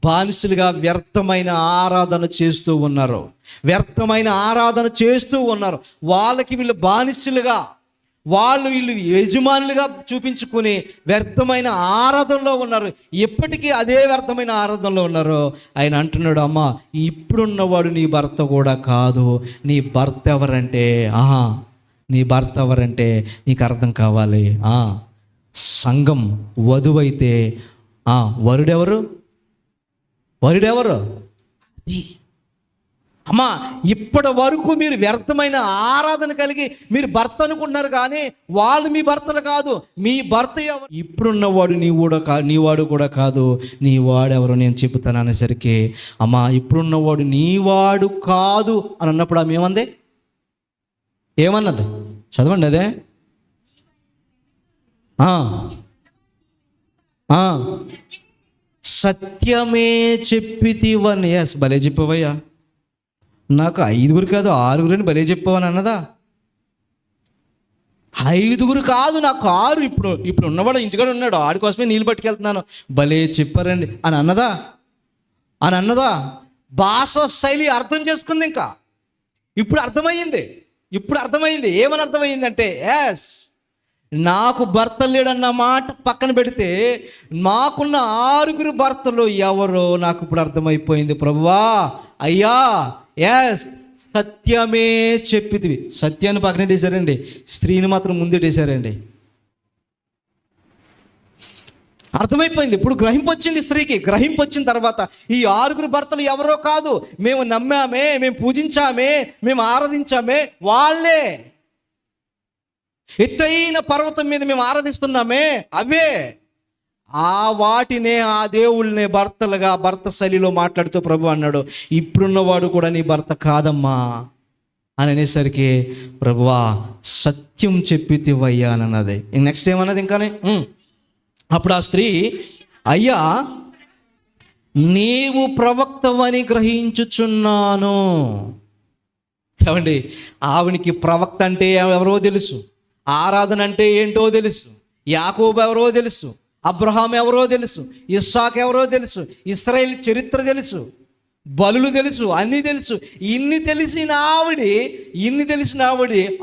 బానిసలుగా వ్యర్థమైన ఆరాధన చేస్తూ ఉన్నారు. వ్యర్థమైన ఆరాధన చేస్తూ ఉన్నారు. వాళ్ళకి వీళ్ళు బానిసలుగా, వీళ్ళు యజమానులుగా చూపించుకుని వ్యర్థమైన ఆరాధనలో ఉన్నారు. ఎప్పటికీ అదే వ్యర్థమైన ఆరాధనలో ఉన్నారు. ఆయన అంటున్నాడు, అమ్మ ఇప్పుడున్నవాడు నీ భర్త కూడా కాదు. నీ భర్త ఎవరంటే నీ భర్త ఎవరంటే నీకు అర్థం కావాలి. సంఘం వధువైతే వరుడెవరు? అది అమ్మా, ఇప్పటి వరకు మీరు వ్యర్థమైన ఆరాధన కలిగి మీరు భర్త అనుకుంటున్నారు, కానీ వాళ్ళు మీ భర్తలు కాదు. మీ భర్త ఎవరు? ఇప్పుడున్నవాడు నీవాడు కూడా కాదు. నీ వాడెవరు నేను చెబుతాను అనేసరికి, అమ్మా ఇప్పుడున్నవాడు నీవాడు కాదు అని అన్నప్పుడు ఆమె ఏమన్నది? చదవండి అదే. సత్యమే చెప్పితివని. ఎస్, భలే చెప్పవయ్యా. నాకు 5 కాదు 6 భలే చెప్పవని అన్నదా? 5 కాదు, నాకు 6. ఇప్పుడు ఉన్నవాడు ఇంటికాడ ఉన్నాడు, ఆడి కోసమే నీళ్ళు పట్టుకెళ్తున్నాను, భలే చెప్పారండి అని అన్నదా? భాష శైలి అర్థం చేసుకుంది. ఇంకా ఇప్పుడు అర్థమైంది. ఏమని అర్థమైందంటే, ఎస్, నాకు భర్త లేడన్న మాట పక్కన పెడితే మాకున్న 6 భర్తలు ఎవరో నాకు ఇప్పుడు అర్థమైపోయింది ప్రభువా. అయ్యా, ఎస్, సత్యమే చెప్పితివి. సత్యాన్ని పక్కన వేసారండి, స్త్రీని మాత్రం ముందేసారండి. అర్థమైపోయింది. ఇప్పుడు గ్రహింపు వచ్చింది స్త్రీకి. గ్రహింపు వచ్చిన తర్వాత ఈ 6 భర్తలు ఎవరో కాదు, మేము నమ్మామే, మేము పూజించామే, మేము ఆరాధించామే, వాళ్ళే. ఎత్తైన పర్వతం మీద మేము ఆరాధిస్తున్నామే, అవే. వాటినే, ఆ దేవుళ్ళనే భర్తలుగా భర్త శైలిలో మాట్లాడుతూ ప్రభు అన్నాడు, ఇప్పుడున్నవాడు కూడా నీ భర్త కాదమ్మా అని అనేసరికి, ప్రభువా సత్యం చెప్పితివయ్యా అని అన్నది. నెక్స్ట్ ఏమన్నది ఇంకానే? అప్పుడు ఆ స్త్రీ, అయ్యా నీవు ప్రవక్తవని గ్రహించుచున్నాను. ఏమండి, ఆవినికి ప్రవక్త అంటే ఎవరో తెలుసు, ఆరాధన అంటే ఏంటో తెలుసు, యాకోబు ఎవరో తెలుసు, అబ్రహాం ఎవరో తెలుసు, ఇస్సాకు ఎవరో తెలుసు, ఇశ్రాయేలు చరిత్ర తెలుసు, బలులు తెలుసు, అన్నీ తెలుసు. ఇన్ని తెలిసిన ఆవిడ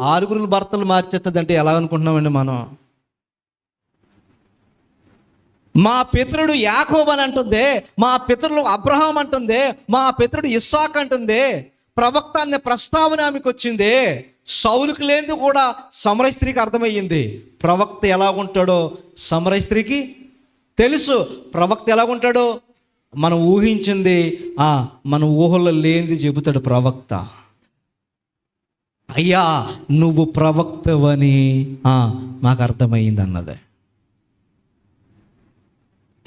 6 భర్తలు మార్చేస్తుందంటే ఎలా అనుకుంటున్నామండి మనం? మా పితరుడు యాకోబు అని అంటుందే, మా పితరులు అబ్రహాం అంటుందే, మా పితరుడు ఇస్సాకు అంటుందే, ప్రవక్త అనే ప్రస్తావన ఆమెకు వచ్చిందే. సౌలుకు లేనిది కూడా సమరయ స్త్రీకి అర్థమయ్యింది. ప్రవక్త ఎలాగుంటాడో సమరయ స్త్రీకి తెలుసు. ప్రవక్త ఎలాగుంటాడో మనం ఊహించింది, మన ఊహల్లో లేనిది చెబుతాడు ప్రవక్త. అయ్యా నువ్వు ప్రవక్తవని మాకు అర్థమైంది అన్నదే.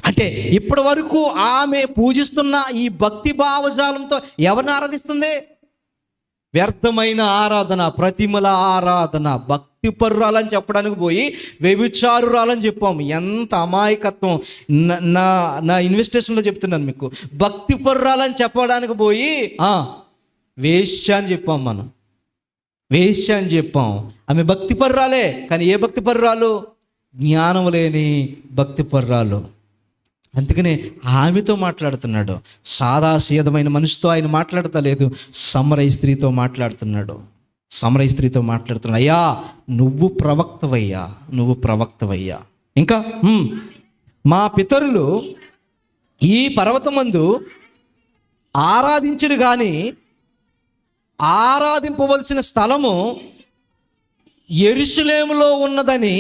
అంటే ఇప్పటి వరకు ఆమె పూజిస్తున్న ఈ భక్తి భావజాలంతో ఎవరిని ఆరాధిస్తుంది? వ్యర్థమైన ఆరాధన, ప్రతిమల ఆరాధన. భక్తి పరురాలని చెప్పడానికి పోయి వ్యభిచారురాలని చెప్పాము. ఎంత అమాయకత్వం! నా ఇన్వెస్టిగేషన్లో చెప్తున్నాను మీకు. భక్తి పరురాలని చెప్పడానికి పోయి వేశ్య అని చెప్పాం. మనం వేశ్య అని చెప్పాం. ఆమె భక్తి పరురాలే, కానీ ఏ భక్తి పరురాలు? జ్ఞానం లేని భక్తి పరురాలు. అందుకనే ఆమెతో మాట్లాడుతున్నాడు. సాదాసీదమైన మనిషితో ఆయన మాట్లాడతలేదు, సమరయ స్త్రీతో మాట్లాడుతున్నాడు. అయ్యా నువ్వు ప్రవక్తవయ్యా. ఇంకా మా పితరులు ఈ పర్వతమందు ఆరాధించుడు కానీ ఆరాధింపవలసిన స్థలము యెరూషలేములో ఉన్నదని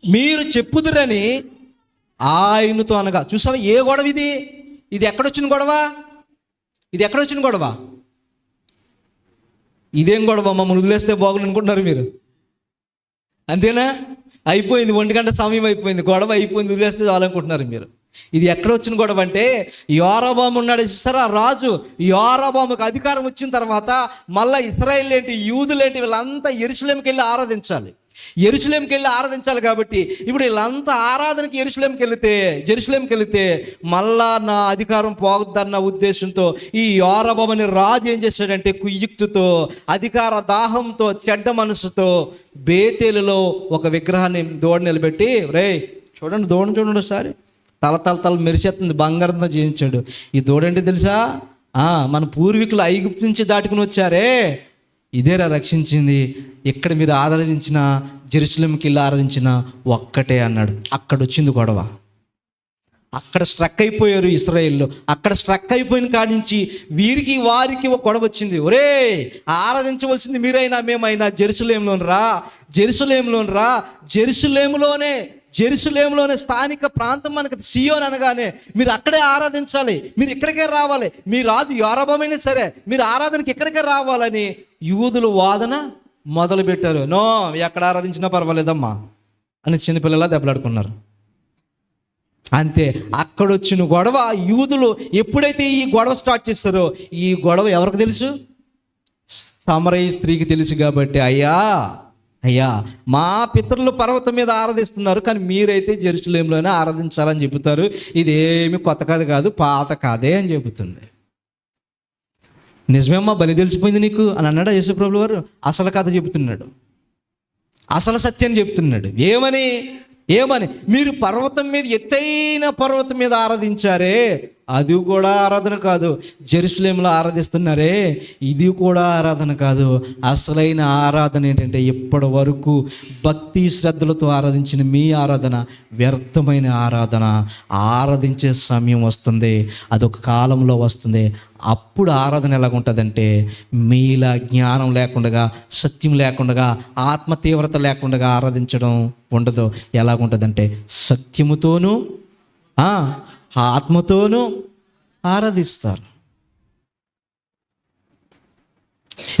మీరు చెప్పుదురని ఆయనతో అనగా. చూసావా ఏ గొడవ ఇది? ఇది ఎక్కడొచ్చిన గొడవ? ఇది ఎక్కడొచ్చిన గొడవ? ఇదేం గొడవ? మమ్మల్ని వదిలేస్తే బాగుంది అనుకుంటున్నారు మీరు, అంతేనా? అయిపోయింది, 1 గంట సమయం అయిపోయింది, గొడవ అయిపోయింది, వదిలేస్తే చాలనుకుంటున్నారు మీరు. ఇది ఎక్కడ వచ్చిన గొడవ అంటే, యోరాబాము ఉన్నాడు చూసారా రాజు, యోరాబాముకు అధికారం వచ్చిన తర్వాత మళ్ళీ ఇశ్రాయేలు ఏంటి, యూదులేంటి, వీళ్ళంతా యెరూషలేముకి వెళ్ళి ఆరాధించాలి. యెరూషలేముకి వెళ్ళి ఆరాధించాలి కాబట్టి ఇప్పుడు వీళ్ళంతా ఆరాధనకి జెరూషలేముకి వెళితే మళ్ళా నా అధికారం పోగొద్దన్న ఉద్దేశంతో ఈ యోరాబాము అనే రాజు ఏం చేశాడంటే, కుయుక్తితో, అధికార దాహంతో, చెడ్డ మనసుతో బేతేలులో ఒక విగ్రహాన్ని దూడ నిలబెట్టి, రే చూడండి దూడను చూడండి ఒకసారి, తల మెరిసేస్తుంది, బంగారంతో చేయించాడు. ఈ దూడంటే తెలుసా, మన పూర్వీకులు ఐగుప్తు నుంచి దాటుకుని వచ్చారే, ఇదేరా రక్షించింది. ఇక్కడ మీరు ఆరాధించిన, జెరూషలేముకి వెళ్ళి ఆరాధించిన ఒక్కటే అన్నాడు. అక్కడ వచ్చింది గొడవ. అక్కడ స్ట్రక్ అయిపోయారు ఇశ్రాయేల్లో. అక్కడ స్ట్రక్ అయిపోయిన కాడి నుంచి వీరికి వారికి ఒక గొడవ వచ్చింది. ఒరే ఆరాధించవలసింది మీరైనా మేమైనా జెరూషలేములోనే స్థానిక ప్రాంతం మనకి సియోన్ అనగానే మీరు అక్కడే ఆరాధించాలి, మీరు ఇక్కడికే రావాలి, మీ రాజు యోరాబామైనా సరే మీరు ఆరాధనకి ఇక్కడికే రావాలని యూదులు వాదన మొదలుపెట్టారు. నో, ఎక్కడ ఆరాధించినా పర్వాలేదమ్మా అని చిన్నపిల్లలా దెబ్బలాడుకున్నారు. అంతే, అక్కడొచ్చిన గొడవ. యూదులు ఎప్పుడైతే ఈ గొడవ స్టార్ట్ చేస్తారో, ఈ గొడవ ఎవరికి తెలుసు? సమరయ స్త్రీకి తెలుసు. కాబట్టి అయ్యా మా పితరులు పర్వతం మీద ఆరాధిస్తున్నారు, కానీ మీరైతే జెరూషలేములోనే ఆరాధించాలని చెబుతారు. ఇదేమి కొత్త కథ కాదు, పాత కథే అని చెబుతుంది. నిజమేమ్మా, బలి తెలిసిపోయింది నీకు అని అన్నాడు యేసుప్రభుల వారు. అసలు కథ చెబుతున్నాడు, అసలు సత్యాన్ని చెప్తున్నాడు. ఏమని మీరు పర్వతం మీద, ఎత్తైన పర్వతం మీద ఆరాధించారే, అది కూడా ఆరాధన కాదు. జెరూషలేములో ఆరాధిస్తున్నారే, ఇది కూడా ఆరాధన కాదు. అసలైన ఆరాధన ఏంటంటే, ఇప్పటి వరకు భక్తి శ్రద్ధలతో ఆరాధించిన మీ ఆరాధన వ్యర్థమైన ఆరాధన. ఆరాధించే సమయం వస్తుంది, అదొక కాలంలో వస్తుంది. అప్పుడు ఆరాధన ఎలాగుంటుందంటే, మీలా జ్ఞానం లేకుండా, సత్యం లేకుండా, ఆత్మ తీవ్రత లేకుండా ఆరాధించడం ఉండదు. ఎలాగుంటుందంటే, సత్యముతోనూ ఆత్మతోనూ ఆరాధిస్తారు.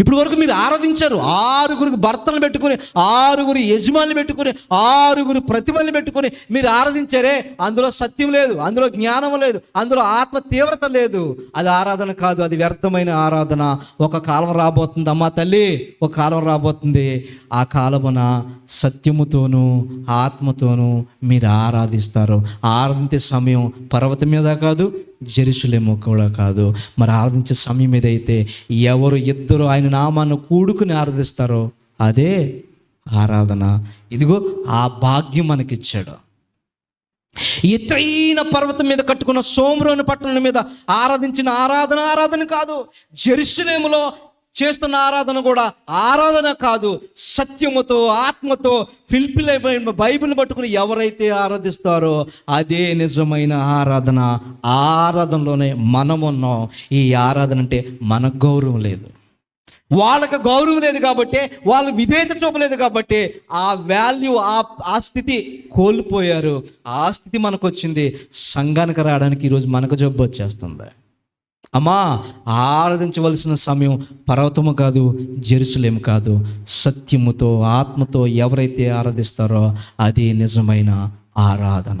ఇప్పుడు వరకు మీరు ఆరాధించారు, 6 భర్తలను పెట్టుకుని, 6 యజమానులు పెట్టుకుని, 6 ప్రతిమల్ని పెట్టుకుని మీరు ఆరాధించారే, అందులో సత్యం లేదు, అందులో జ్ఞానం లేదు, అందులో ఆత్మ తీవ్రత లేదు. అది ఆరాధన కాదు, అది వ్యర్థమైన ఆరాధన. ఒక కాలం రాబోతుంది అమ్మా తల్లి, ఒక కాలం రాబోతుంది. ఆ కాలమున సత్యముతోనూ ఆత్మతోనూ మీరు ఆరాధిస్తారు. ఆరాధించే సమయం పర్వతం మీద కాదు, జెరూషలేము కూడా కాదు. మరి ఆరాధించే సమయం ఏదైతే ఎవరు ఇద్దరు ఆయన నామాన్ని కూడుకుని ఆరాధిస్తారో అదే ఆరాధన. ఇదిగో ఆ భాగ్యం మనకిచ్చాడు. ఎత్తైన పర్వతం మీద కట్టుకున్న సోమ్రోను పట్టణం మీద ఆరాధించిన ఆరాధన కాదు. జెరూషలేములో చేస్తున్న ఆరాధన కూడా ఆరాధన కాదు. సత్యముతో ఆత్మతో ఫిల్పిలైన బైబిల్ని పట్టుకుని ఎవరైతే ఆరాధిస్తారో అదే నిజమైన ఆరాధన. ఆరాధనలోనే మనమున్నాం. ఈ ఆరాధన అంటే మనకు గౌరవం లేదు, వాళ్ళకి గౌరవం లేదు కాబట్టి, వాళ్ళు విధేయత చూపలేదు కాబట్టి ఆ వాల్యూ, ఆ స్థితి కోల్పోయారు. ఆ స్థితి మనకు వచ్చింది. సంఘానికి రావడానికి ఈరోజు మనకు జబ్బు వచ్చేస్తుంది. అమ్మా, ఆరాధించవలసిన సమయం పర్వతము కాదు, జెరూషలేము కాదు. సత్యముతో ఆత్మతో ఎవరైతే ఆరాధిస్తారో అది నిజమైన ఆరాధన.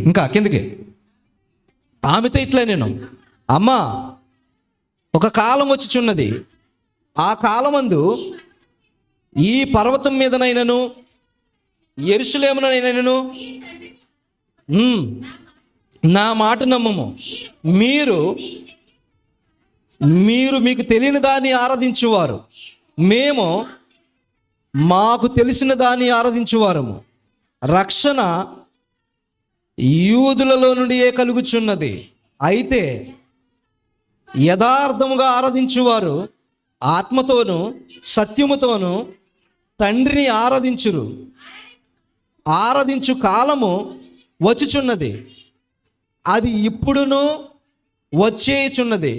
ఇంకా కిందకి ఆమెతో ఇట్లా నేను, అమ్మా ఒక కాలం వచ్చుచున్నది, ఆ కాలమందు ఈ పర్వతం మీదనైనను యెరూషలేమునైనను నా మాట నమ్మము. మీరు మీకు తెలియని దాన్ని ఆరాధించువారు, మేము మాకు తెలిసిన దాన్ని ఆరాధించువారము. రక్షణ యూదులలో నుండియే కలుగుచున్నది. అయితే యథార్థముగా ఆరాధించువారు ఆత్మతోనూ సత్యముతోనూ తండ్రిని ఆరాధించు కాలము వచ్చుచున్నది, అది ఇప్పుడును వచ్చేయుచున్నది.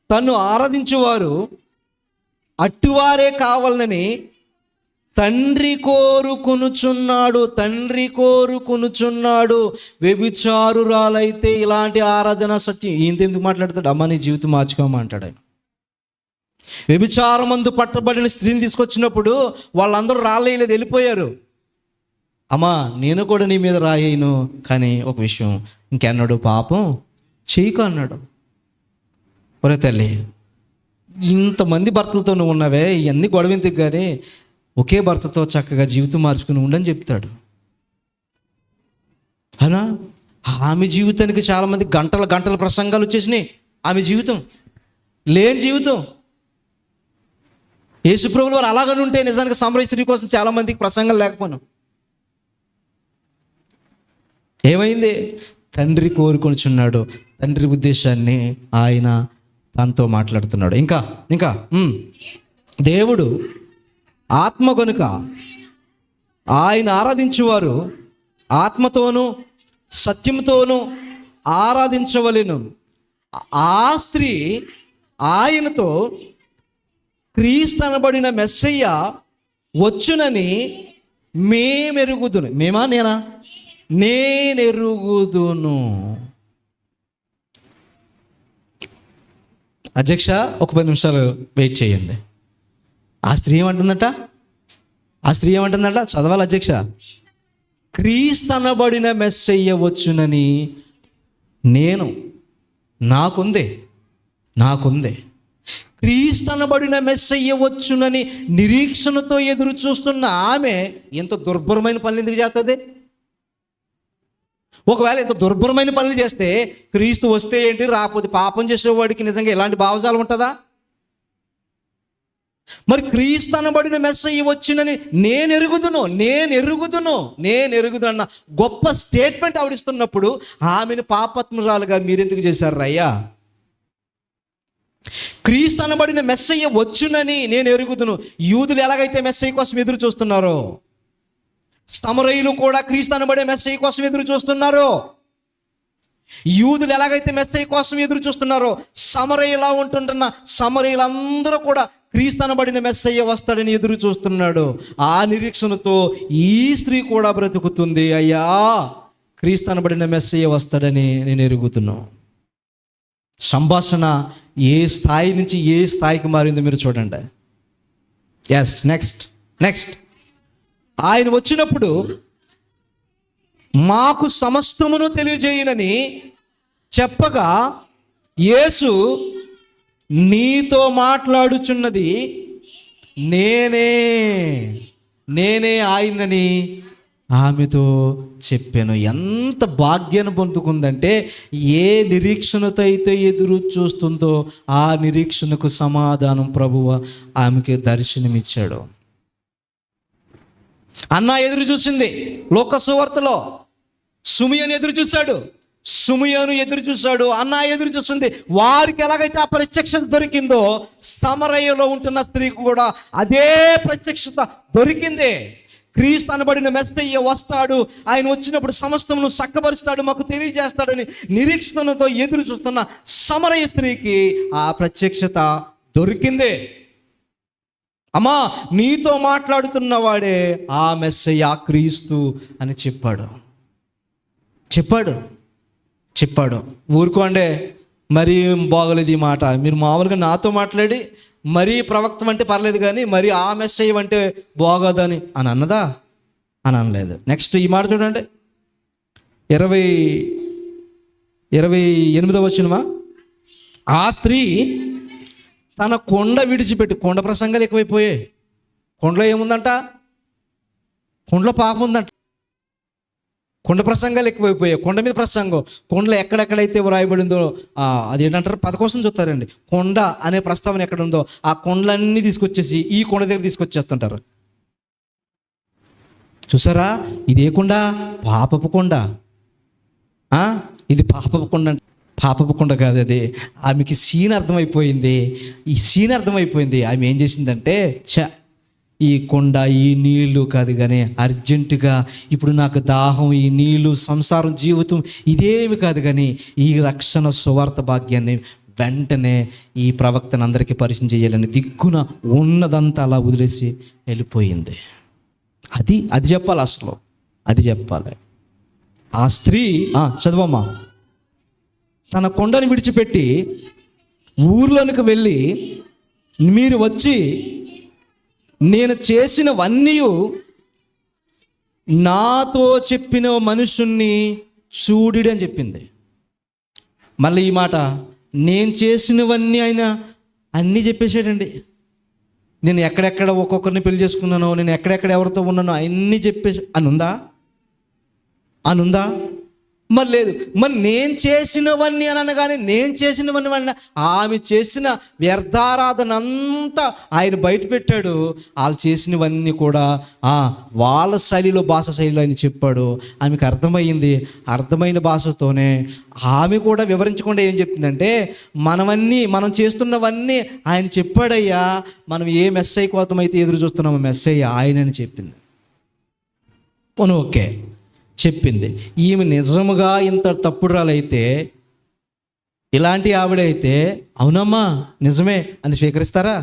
తన్ను ఆరాధించువారు అట్టువారే కావాలని తండ్రి కోరుకొనుచున్నాడు. వ్యభిచారురాలైతే ఇలాంటి ఆరాధన సత్యం ఎందుకు మాట్లాడతాడు? అమ్మ నీ జీవితం మార్చుకోమంటాడు ఆయన. వ్యభిచారమందు పట్టబడిన స్త్రీని తీసుకొచ్చినప్పుడు వాళ్ళందరూ రాలేయలేదు, వెళ్ళిపోయారు. అమ్మా నేను కూడా నీ మీద రాయేను, కానీ ఒక విషయం ఇంకెన్నాడు, పాపం చేయకు అన్నాడు. ఒరే తల్లి, ఇంతమంది భర్తలతో నువ్వు ఉన్నావే, ఇవన్నీ గొడవెందుకు, కానీ ఒకే భర్తతో చక్కగా జీవితం మార్చుకుని ఉండని చెప్తాడు. అవునా? ఆమె జీవితానికి చాలామంది గంటల ప్రసంగాలు వచ్చేసినాయి. ఆమె జీవితం లేని జీవితం. యేసుప్రభులు వారు అలాగని ఉంటే నిజానికి సమరయ స్త్రీ కోసం చాలామందికి ప్రసంగాలు లేకపోను. ఏమైంది? తండ్రి కోరుకొనుచున్నాడు. తండ్రి ఉద్దేశాన్ని ఆయన తనతో మాట్లాడుతున్నాడు. ఇంకా దేవుడు ఆత్మ గనుక ఆయన ఆరాధించువారు ఆత్మతోనూ సత్యంతోనూ ఆరాధించవలెను. ఆ స్త్రీ ఆయనతో క్రీస్తు అనబడిన మెస్సయ్య వచ్చునని మేమెరుగుదును. నేనెరుగుదును. అధ్యక్ష, ఒక 10 నిమిషాలు వెయిట్ చేయండి. ఆ స్త్రీ ఏమంటుందట? చదవాలి అధ్యక్ష. క్రీస్తు అనబడిన మెస్సయ్య వచ్చునని నాకుందే. క్రీస్తు అనబడిన మెస్సయ్య వచ్చునని నిరీక్షణతో ఎదురు చూస్తున్న ఆమె ఎంత దుర్భరమైన పనులు ఎందుకు చేస్తుంది? ఒకవేళ ఎంత దుర్భరమైన పనులు చేస్తే క్రీస్తు వస్తే ఏంటి, రాకపోతే పాపం చేసేవాడికి నిజంగా ఎలాంటి భావజాలం ఉంటుందా? మరి క్రీస్తు అనబడిన మెస్సయ్య వచ్చినని నేను ఎరుగుదును అన్న గొప్ప స్టేట్మెంట్ ఆవిడిస్తున్నప్పుడు ఆమెను పాపాత్మురాలుగా మీరెందుకు చేశారు అయ్యా? క్రీస్తు అనబడిన మెస్సయ్య వచ్చునని నేను ఎరుగుదును. యూదులు ఎలాగైతే మెస్సయ్య కోసం ఎదురు చూస్తున్నారో, సమరయులు కూడా క్రీస్తు అనబడే మెస్సయ్య కోసం ఎదురు చూస్తున్నారు. యూదులు ఎలాగైతే మెస్సయ్య కోసం ఎదురు చూస్తున్నారో, సమరయులా ఉంటుంటున్న సమరయులందరూ కూడా క్రీస్తు అనబడిన మెస్సయ్య వస్తాడని ఎదురు చూస్తున్నాడు. ఆ నిరీక్షణతో ఈ స్త్రీ కూడా బ్రతుకుతుంది. అయ్యా, క్రీస్తు అనబడిన మెస్సయ్య వస్తాడని నేను ఎరుగుతున్నాను. సంభాషణ ఏ స్థాయి నుంచి ఏ స్థాయికి మారిందో మీరు చూడండి. ఎస్, నెక్స్ట్ ఆయన వచ్చినప్పుడు మాకు సమస్తమును తెలియజేయనని చెప్పగా, యేసు నీతో మాట్లాడుచున్నది నేనే ఆయనని ఆమెతో చెప్పాను. ఎంత భాగ్యాన్ని పొందుకుందంటే, ఏ నిరీక్షణతో అయితే ఎదురు చూస్తుందో ఆ నిరీక్షణకు సమాధానం ప్రభువు ఆమెకి దర్శనమిచ్చాడు. అన్న ఎదురు చూసింది లోక సువార్తలో. సుమియోను ఎదురు చూశాడు. అన్న ఎదురు చూస్తుంది. వారికి ఎలాగైతే ఆ ప్రత్యక్షత దొరికిందో, సమరయలో ఉంటున్న స్త్రీకి కూడా అదే ప్రత్యక్షత దొరికింది. క్రీస్తు అనబడిన మెస్సయ్య వస్తాడు, ఆయన వచ్చినప్పుడు సమస్తమును చక్కబరుస్తాడు, మాకు తెలియజేస్తాడని నిరీక్షణతో ఎదురు చూస్తున్న సమరయ స్త్రీకి ఆ ప్రత్యక్షత దొరికింది. అమ్మా, నీతో మాట్లాడుతున్న వాడే ఆ మెస్సయ్య, క్రీస్తు అని చెప్పాడు. ఊరుకోండే, మరీ బాగోలేదు ఈ మాట. మీరు మామూలుగా నాతో మాట్లాడి మరీ ప్రవక్త అంటే పర్లేదు, కానీ మరి ఆ మెస్సయ్య అంటే బాగోదని అని అన్నదా? అని అనలేదు. నెక్స్ట్ ఈ మాట చూడండి, 28వ వచనమా. ఆ స్త్రీ తన కొండ విడిచిపెట్టి, కొండ ప్రసంగాలు ఎక్కువైపోయాయి. కొండలో ఏముందంట? కొండలో పాపం ఉందంట. కొండ ప్రసంగాలు ఎక్కువైపోయాయి. కొండ మీద ప్రసంగం, కొండలో ఎక్కడెక్కడైతే వ్రాయబడిందో అదేంటంటారు, 10 కోసం చూస్తారండి. కొండ అనే ప్రస్తావన ఎక్కడ ఉందో ఆ కొండలన్నీ తీసుకొచ్చేసి ఈ కొండ దగ్గర తీసుకొచ్చేస్తుంటారు. చూసారా? ఇదే కొండ పాపపు కొండ. ఇది పాపపు కొండ. పాపపు కొండ కాదు అది. ఆమెకి సీన్ అర్థమైపోయింది. ఈ సీన్ అర్థమైపోయింది. ఆమె ఏం చేసిందంటే, ఈ కొండ, ఈ నీళ్లు కాదు కానీ అర్జెంటుగా ఇప్పుడు నాకు దాహం, ఈ నీళ్లు, సంసారం, జీవితం ఇదేమి కాదు కానీ ఈ రక్షణ సువార్త భాగ్యాన్ని వెంటనే ఈ ప్రవక్తను అందరికీ పరిచయం చేయాలని దిక్కున ఉన్నదంతా అలా వదిలేసి వెళ్ళిపోయింది. అది చెప్పాలి, అసలు అది చెప్పాలి. ఆ స్త్రీ చదవమ్మా, తన కొండను విడిచిపెట్టి ఊర్లోనికి వెళ్ళి, మీరు వచ్చి నేను చేసినవన్నీ నాతో చెప్పిన మనుషుణ్ణి చూడుడి అని చెప్పింది. మళ్ళీ ఈ మాట, నేను చేసినవన్నీ ఆయన అన్నీ చెప్పేశాడండి. నేను ఎక్కడెక్కడ ఒక్కొక్కరిని పెళ్లి చేసుకున్నానో, నేను ఎక్కడెక్కడ ఎవరితో ఉన్నానో అన్నీ చెప్పేసి అనుందా? మరి లేదు. మరి నేను చేసినవన్నీ అని అనగానే నేను చేసినవన్నీ అన్న ఆమె చేసిన వ్యర్థారాధన అంతా ఆయన బయట పెట్టాడు. వాళ్ళు చేసినవన్నీ కూడా వాళ్ళ శైలిలో, భాష శైలిలో ఆయన చెప్పాడు. ఆమెకు అర్థమైంది. అర్థమైన భాషతోనే ఆమె కూడా వివరించకుండా ఏం చెప్తుందంటే, మనం చేస్తున్నవన్నీ ఆయన చెప్పాడయ్యా, మనం ఏ మెస్సై కోసం అయితే ఎదురు చూస్తున్నామో మెస్సై ఆయన అని చెప్పింది. పోను ఓకే చెప్పింది. ఈమె నిజముగా ఇంత తప్పుడురాలైతే, ఇలాంటి ఆవిడైతే అవునమ్మా నిజమే అని స్వీకరిస్తారా?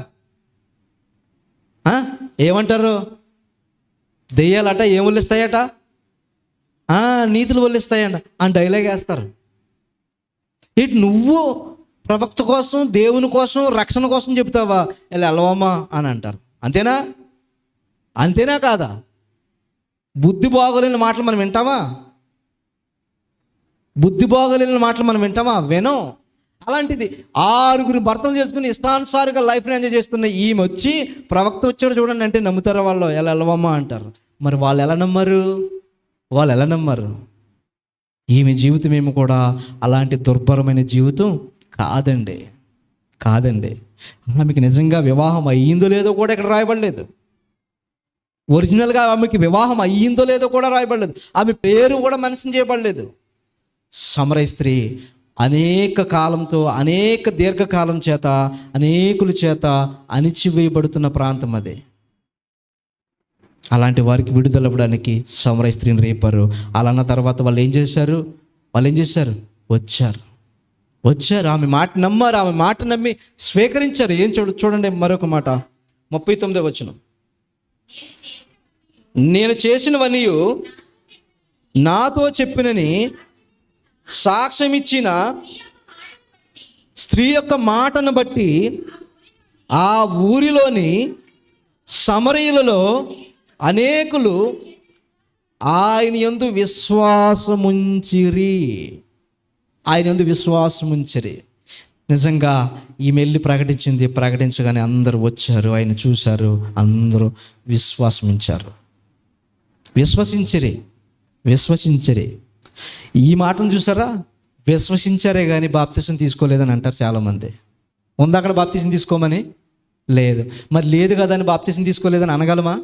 ఏమంటారు? దెయ్యాలట ఏం వల్లిస్తాయట, నీతులు వల్లిస్తాయంట అని డైలాగ్ వేస్తారు. ఇటు నువ్వు ప్రవక్త కోసం, దేవుని కోసం, రక్షణ కోసం చెప్తావా? ఇలా వెళ్ళవమ్మా అని అంటారు. అంతేనా కాదా? బుద్ధి బాగోలేని మాటలు మనం వింటామా? వినం. అలాంటిది 6 భర్తలు చేసుకుని ఇష్టానుసారిగా లైఫ్ని ఎంజాయ్ చేస్తున్న ఈమె వచ్చి ప్రవక్త వచ్చాడు చూడండి అంటే నమ్ముతారా వాళ్ళు? ఎలా వెళ్ళవమ్మా అంటారు. మరి వాళ్ళు ఎలా నమ్మరు? ఈమె జీవితం ఏమో కూడా అలాంటి దుర్భరమైన జీవితం కాదండి. ఆమెకి నిజంగా వివాహం అయ్యిందో లేదో కూడా ఇక్కడ రాయబడలేదు. ఒరిజినల్గా ఆమెకి వివాహం అయ్యిందో లేదో కూడా రాయబడలేదు. ఆమె పేరు కూడా మెన్షన్ చేయబడలేదు. సమరయ స్త్రీ అనేక కాలంతో, అనేక దీర్ఘకాలం చేత, అనేకుల చేత అణిచివేయబడుతున్న ప్రాంతం అది. అలాంటి వారికి విడుదల ఇవ్వడానికి సమరయ స్త్రీని రేపారు. అలా అన్న తర్వాత వాళ్ళు ఏం చేశారు? వచ్చారు. ఆమె మాట నమ్మారు. ఆమె మాట నమ్మి స్వీకరించారు. ఏం చూడండి మరొక మాట, 39వ వచనం. నేను చేసినవన్నీ నాతో చెప్పినని సాక్ష్యం ఇచ్చిన స్త్రీ యొక్క మాటను బట్టి ఆ ఊరిలోని సమరయులలో అనేకులు ఆయన యందు విశ్వాసముంచిరి. నిజంగా ఈమె వెళ్ళి ప్రకటించగానే అందరూ వచ్చారు, ఆయన చూశారు, అందరూ విశ్వసించరి. ఈ మాటను చూసారా? విశ్వసించారే కానీ బాప్తిసం తీసుకోలేదని అంటారు చాలామంది. ఉంది అక్కడ బాప్తిసం తీసుకోమని? లేదు. మరి లేదు కదా అని బాప్తిసం తీసుకోలేదని అనగలమా?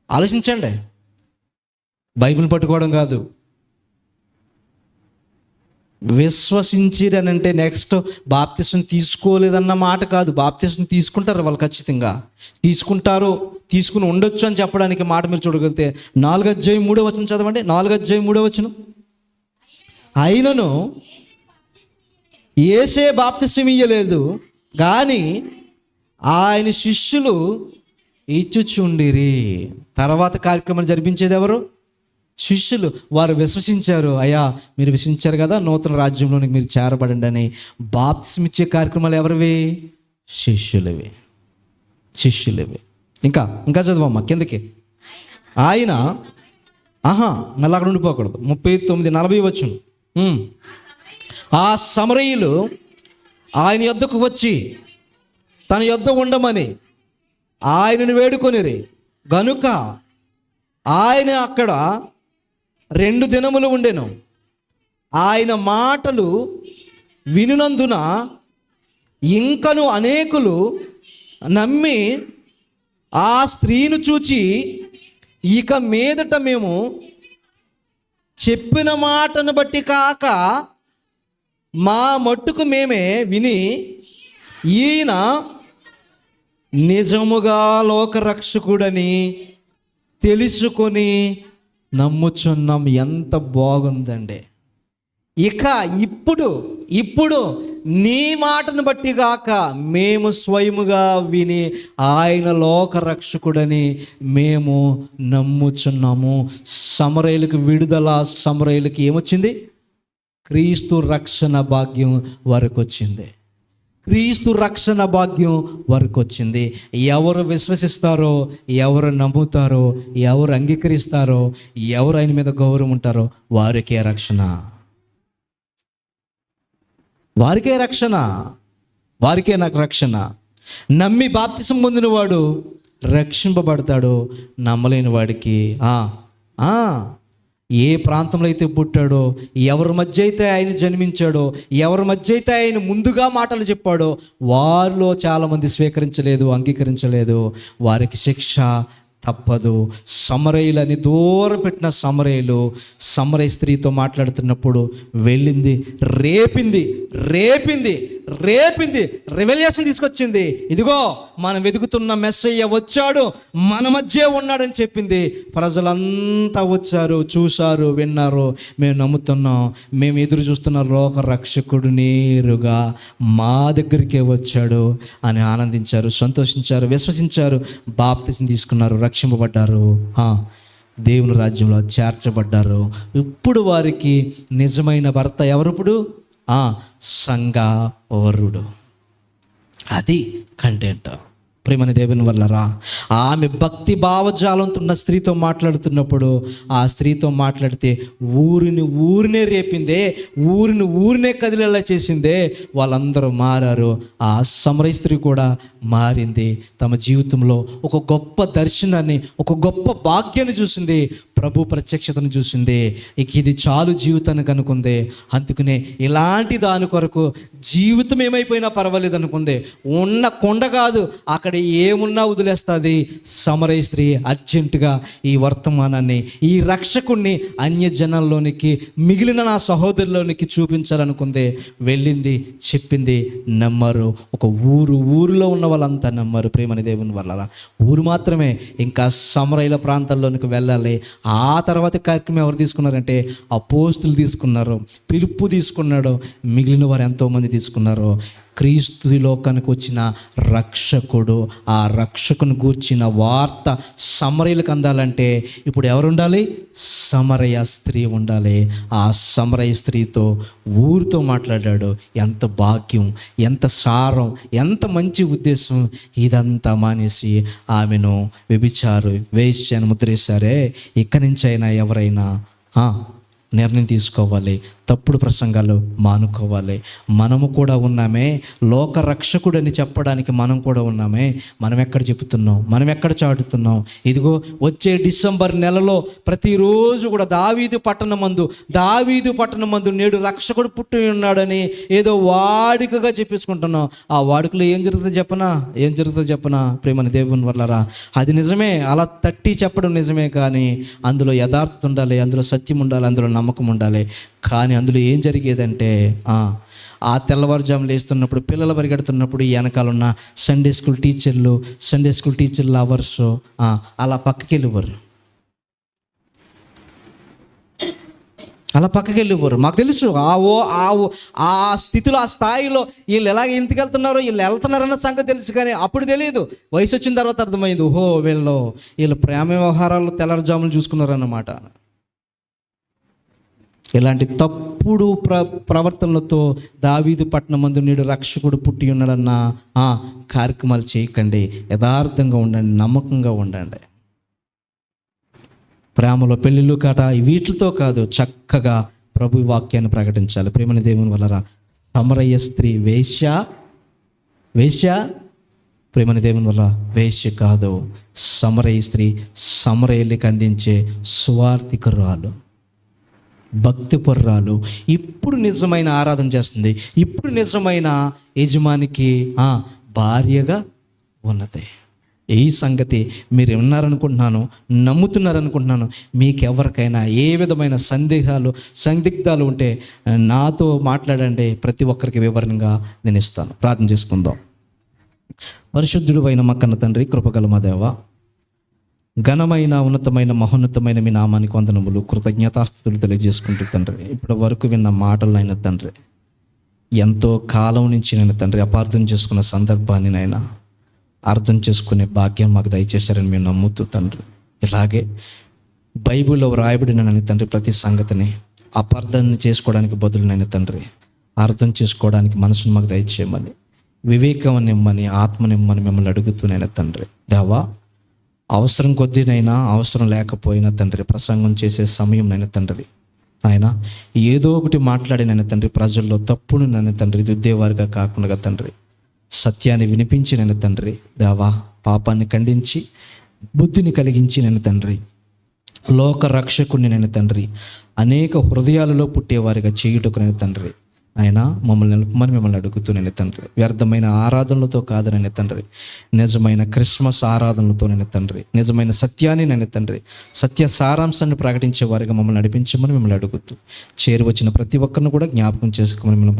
ఆలోచించండి. బైబిల్ పట్టుకోవడం కాదు. విశ్వసించిరనంటే నెక్స్ట్ బాప్తిసం తీసుకోలేదన్న మాట కాదు. బాప్తిసం తీసుకుంటారు వాళ్ళు, ఖచ్చితంగా తీసుకుని ఉండొచ్చు అని చెప్పడానికి మాట మీరు చూడగలిగితే 4:3 చదవండి. 4:3 అయినను యేసే బాప్తిసం ఇయ్యలేదు కానీ ఆయన శిష్యులు ఇచ్చుచుండిరి. తర్వాత కార్యక్రమం జరిపించేది ఎవరు? శిష్యులు. వారు విశ్వసించారు. అయ్యా మీరు విశ్వసించారు కదా, నూతన రాజ్యంలోనికి మీరు చేరబడండి అని బాప్తిసం ఇచ్చే కార్యక్రమాలు ఎవరివి? శిష్యులవి. ఇంకా చదవమ్మా కిందకి. ఆయన మళ్ళీ అక్కడ ఉండిపోకూడదు. 39:40 వచనం. ఆ సమరయులు ఆయన యొద్దకు వచ్చి తన యొద్ద ఉండమని ఆయనను వేడుకొనిరి గనుక ఆయన అక్కడ 2 దినములు ఉండెను. ఆయన మాటలు వినునందున ఇంకను అనేకులు నమ్మి ఆ స్త్రీని చూచి, ఇక మీదట మేము చెప్పిన మాటను బట్టి కాక మా మట్టుకు మేమే విని ఈయన నిజముగా లోకరక్షకుడని తెలుసుకొని నమ్ముచున్నాం. ఎంత బాగుందండి! ఇక ఇప్పుడు నీ మాటను బట్టి గాక మేము స్వయముగా విని ఆయన లోక రక్షకుడని మేము నమ్ముచున్నాము. సమరయులకు విడుదల, సమరయులకి ఏమొచ్చింది? క్రీస్తు రక్షణ భాగ్యం వారికి వచ్చింది. క్రీస్తు రక్షణ భాగ్యం వారికి వచ్చింది. ఎవరు విశ్వసిస్తారో, ఎవరు నమ్ముతారో, ఎవరు అంగీకరిస్తారో, ఎవరు ఆయన మీద గౌరవం ఉంటారో వారికే రక్షణ. వారికే రక్షణ, వారికే నాకు రక్షణ. నమ్మి బాప్తిసం పొందిన వాడు రక్షింపబడతాడు. నమ్మలేని వాడికి ఏ ప్రాంతంలో అయితే పుట్టాడో, ఎవరి మధ్య అయితే ఆయన జన్మించాడో, ఎవరి మధ్య అయితే ఆయన ముందుగా మాటలు చెప్పాడో వారిలో చాలామంది స్వీకరించలేదు, అంగీకరించలేదు. వారికి శిక్ష తప్పదు. సమరయులని దూరం పెట్టిన సమరయులు సమరయ స్త్రీతో మాట్లాడుతున్నప్పుడు వెళ్ళింది, రేపింది రెవల్యూషన్ తీసుకొచ్చింది. ఇదిగో మనం వెతుకుతున్న మెస్సయ్య వచ్చాడు, మన మధ్య ఉన్నాడని చెప్పింది. ప్రజలంతా వచ్చారు, చూశారు, విన్నారు. మేము నమ్ముతున్నాం, మేము ఎదురు చూస్తున్న లోక రక్షకుడు నేరుగా మా దగ్గరికే వచ్చాడు అని ఆనందించారు, సంతోషించారు, విశ్వసించారు, బాప్తిసం తీసుకున్నారు, రక్షింపబడ్డారు, దేవుని రాజ్యంలో చేర్చబడ్డారు. ఇప్పుడు వారికి నిజమైన భర్త ఎవరిప్పుడు? సంఘవరుడు. అది కంటెంట్. ప్రేమని దేవుని వల్లరా, ఆమె భక్తి భావజాలంతో ఉన్న స్త్రీతో మాట్లాడుతున్నప్పుడు ఆ స్త్రీతో మాట్లాడితే ఊరినే రేపిందే, ఊరినే కదిలేలా చేసిందే. వాళ్ళందరూ మారారు. ఆ సమరయ స్త్రీ కూడా మారింది. తమ జీవితంలో ఒక గొప్ప దర్శనాన్ని, ఒక గొప్ప భాగ్యాన్ని చూసింది, ప్రభు ప్రత్యక్షతను చూసింది. ఇక ఇది చాలు జీవితానికి అనుకుంది. అందుకనే ఇలాంటి దాని కొరకు జీవితం ఏమైపోయినా పర్వాలేదు అనుకుంది. ఉన్న కొండ కాదు, అక్కడ ఏమున్నా వదిలేస్తుంది. సమరయ స్త్రీ అర్జెంటుగా ఈ వర్తమానాన్ని, ఈ రక్షకుణ్ణి అన్యజనంలోనికి, మిగిలిన నా సహోదరులోనికి చూపించాలనుకుంది. వెళ్ళింది, చెప్పింది, నమ్మరు. ఒక ఊరిలో ఉన్న వాళ్ళంతా నమ్మరు. ప్రేమని దేవుని వల్ల ఊరు మాత్రమే, ఇంకా సమరయుల ప్రాంతాల్లోనికి వెళ్ళాలి. ఆ తర్వాత కార్యక్రమం ఎవరు తీసుకున్నారంటే అపోస్తులు తీసుకున్నారు, పిలుపు తీసుకున్నాడు, మిగిలిన వారు ఎంతోమంది తీసుకున్నారు. క్రీస్తు లోకానికి వచ్చిన రక్షకుడు, ఆ రక్షకుని గూర్చిన వార్త సమరయులకు అందాలంటే ఇప్పుడు ఎవరు ఉండాలి? సమరయ స్త్రీ ఉండాలి. ఆ సమరయ స్త్రీతో ఊరితో మాట్లాడాడు. ఎంత భాగ్యం, ఎంత సారం, ఎంత మంచి ఉద్దేశం. ఇదంతా మానేసి ఆమెను వ్యభిచారు, వేశ్యను ముద్రేశారే. ఇక్కడి నుంచి అయినా ఎవరైనా నిర్ణయం తీసుకోవాలి, తప్పుడు ప్రసంగాలు మానుకోవాలి. మనము కూడా ఉన్నామే, లోక రక్షకుడని చెప్పడానికి మనం కూడా ఉన్నామే. మనం ఎక్కడ చెబుతున్నాం, మనం ఎక్కడ చాటుతున్నాం? ఇదిగో వచ్చే డిసెంబర్ నెలలో ప్రతిరోజు కూడా దావీదు పట్టణం మందు నేడు రక్షకుడు పుట్టి ఉన్నాడని ఏదో వాడుకగా చెప్పించుకుంటున్నాం. ఆ వాడుకలో ఏం జరుగుతుందో చెప్పనా ప్రేమని దేవుని వల్లరా? అది నిజమే, అలా తట్టి చెప్పడం నిజమే. కానీ అందులో యథార్థత ఉండాలి, అందులో సత్యం ఉండాలి, అందులో నమ్మకం ఉండాలి. కానీ అందులో ఏం జరిగేదంటే ఆ తెల్లవారుజాములు వేస్తున్నప్పుడు, పిల్లలు పరిగెడుతున్నప్పుడు ఈ వెనకాలన్న సండే స్కూల్ టీచర్లు అవర్స్ అలా పక్కకి వెళ్ళిపోరు. మాకు తెలుసు ఆ స్థితిలో, ఆ స్థాయిలో వీళ్ళు ఎలాగ ఇంటికి వెళ్తున్నారో, వీళ్ళు వెళ్తున్నారన్న సంగతి తెలుసు. కానీ అప్పుడు తెలియదు. వయసు వచ్చిన తర్వాత అర్థమైంది, ఓహో వీళ్ళు ప్రేమ వ్యవహారాలు తెల్లవారుజాములు చూసుకున్నారన్నమాట. ఇలాంటి తప్పుడు ప్రవర్తనలతో దావీదు పట్టణం మందు నేడు రక్షకుడు పుట్టి ఉన్నాడన్న కార్యక్రమాలు చేయకండి. యథార్థంగా ఉండండి, నమ్మకంగా ఉండండి. ప్రేమలో పెళ్ళిళ్ళు కాట వీటితో కాదు, చక్కగా ప్రభు వాక్యాన్ని ప్రకటించాలి. ప్రేమని దేవుని వల్లరా, సమరయ స్త్రీ వేశ్య ప్రేమని దేవుని వల్ల వేశ్య కాదు. సమరయ స్త్రీ సమరయులకి అందించే సువార్థికురాలు, భక్తిపరురాలు. ఇప్పుడు నిజమైన ఆరాధన చేస్తుంది, ఇప్పుడు నిజమైన యజమానికి భార్యగా ఉన్నది. ఈ సంగతి మీరు ఉన్నారనుకుంటున్నాను, నమ్ముతున్నారనుకుంటున్నాను. మీకెవరికైనా ఏ విధమైన సందిగ్ధాలు ఉంటే నాతో మాట్లాడండి. ప్రతి ఒక్కరికి వివరంగా నేను ఇస్తాను. ప్రార్థన చేసుకుందాం. పరిశుద్ధుడు అయిన మా కన్న తండ్రి, కృపగల మా దేవ, ఘనమైన ఉన్నతమైన మహోన్నతమైన మీ నామానికి వందనములు, కృతజ్ఞతాస్తుతులు తెలియజేసుకుంటూ తండ్రి, ఇప్పటి వరకు విన్న మాటలైన తండ్రి, ఎంతో కాలం నుంచి నేను తండ్రి అపార్థం చేసుకున్న సందర్భాన్ని నైనా అర్థం చేసుకునే భాగ్యం మాకు దయచేశారని మేము నమ్ముతూ తండ్రి, ఇలాగే బైబిల్లో వ్రాయబడినని తండ్రి ప్రతి సంగతిని అపార్థాన్ని చేసుకోవడానికి బదులు నైనా తండ్రి అర్థం చేసుకోవడానికి మనసును మాకు దయచేయమని, వివేకం నిమ్మని, ఆత్మ నిమ్మని మిమ్మల్ని అడుగుతూనైనా తండ్రి, దేవా అవసరం కొద్దినైనా అవసరం లేకపోయినా తండ్రి ప్రసంగం చేసే సమయం నైనా తండ్రి ఆయన ఏదో ఒకటి మాట్లాడినైనా తండ్రి ప్రజల్లో తప్పును నైనా తండ్రి దిద్దేవారుగా కాకుండా తండ్రి సత్యాన్ని వినిపించి నన్ను తండ్రి, దేవా పాపాన్ని ఖండించి బుద్ధిని కలిగించి నన్ను తండ్రి లోక రక్షకుడిని నేను తండ్రి అనేక హృదయాలలో పుట్టేవారిగా చేయుటకు నేను తండ్రి ఆయన మమ్మల్ని నిలుపమని మిమ్మల్ని అడుగుతూ నేను తండ్రి, వ్యర్థమైన ఆరాధనలతో కాదు నేను తండ్రి, నిజమైన క్రిస్మస్ ఆరాధనలతో నేను తండ్రి, నిజమైన సత్యాన్ని నేను తండ్రి, సత్య సారాంశాన్ని ప్రకటించే వారిగా మమ్మల్ని నడిపించమని మిమ్మల్ని అడుగుతూ చేరువచ్చిన ప్రతి ఒక్కరిని కూడా జ్ఞాపకం చేసుకోమని మిమ్మల్ని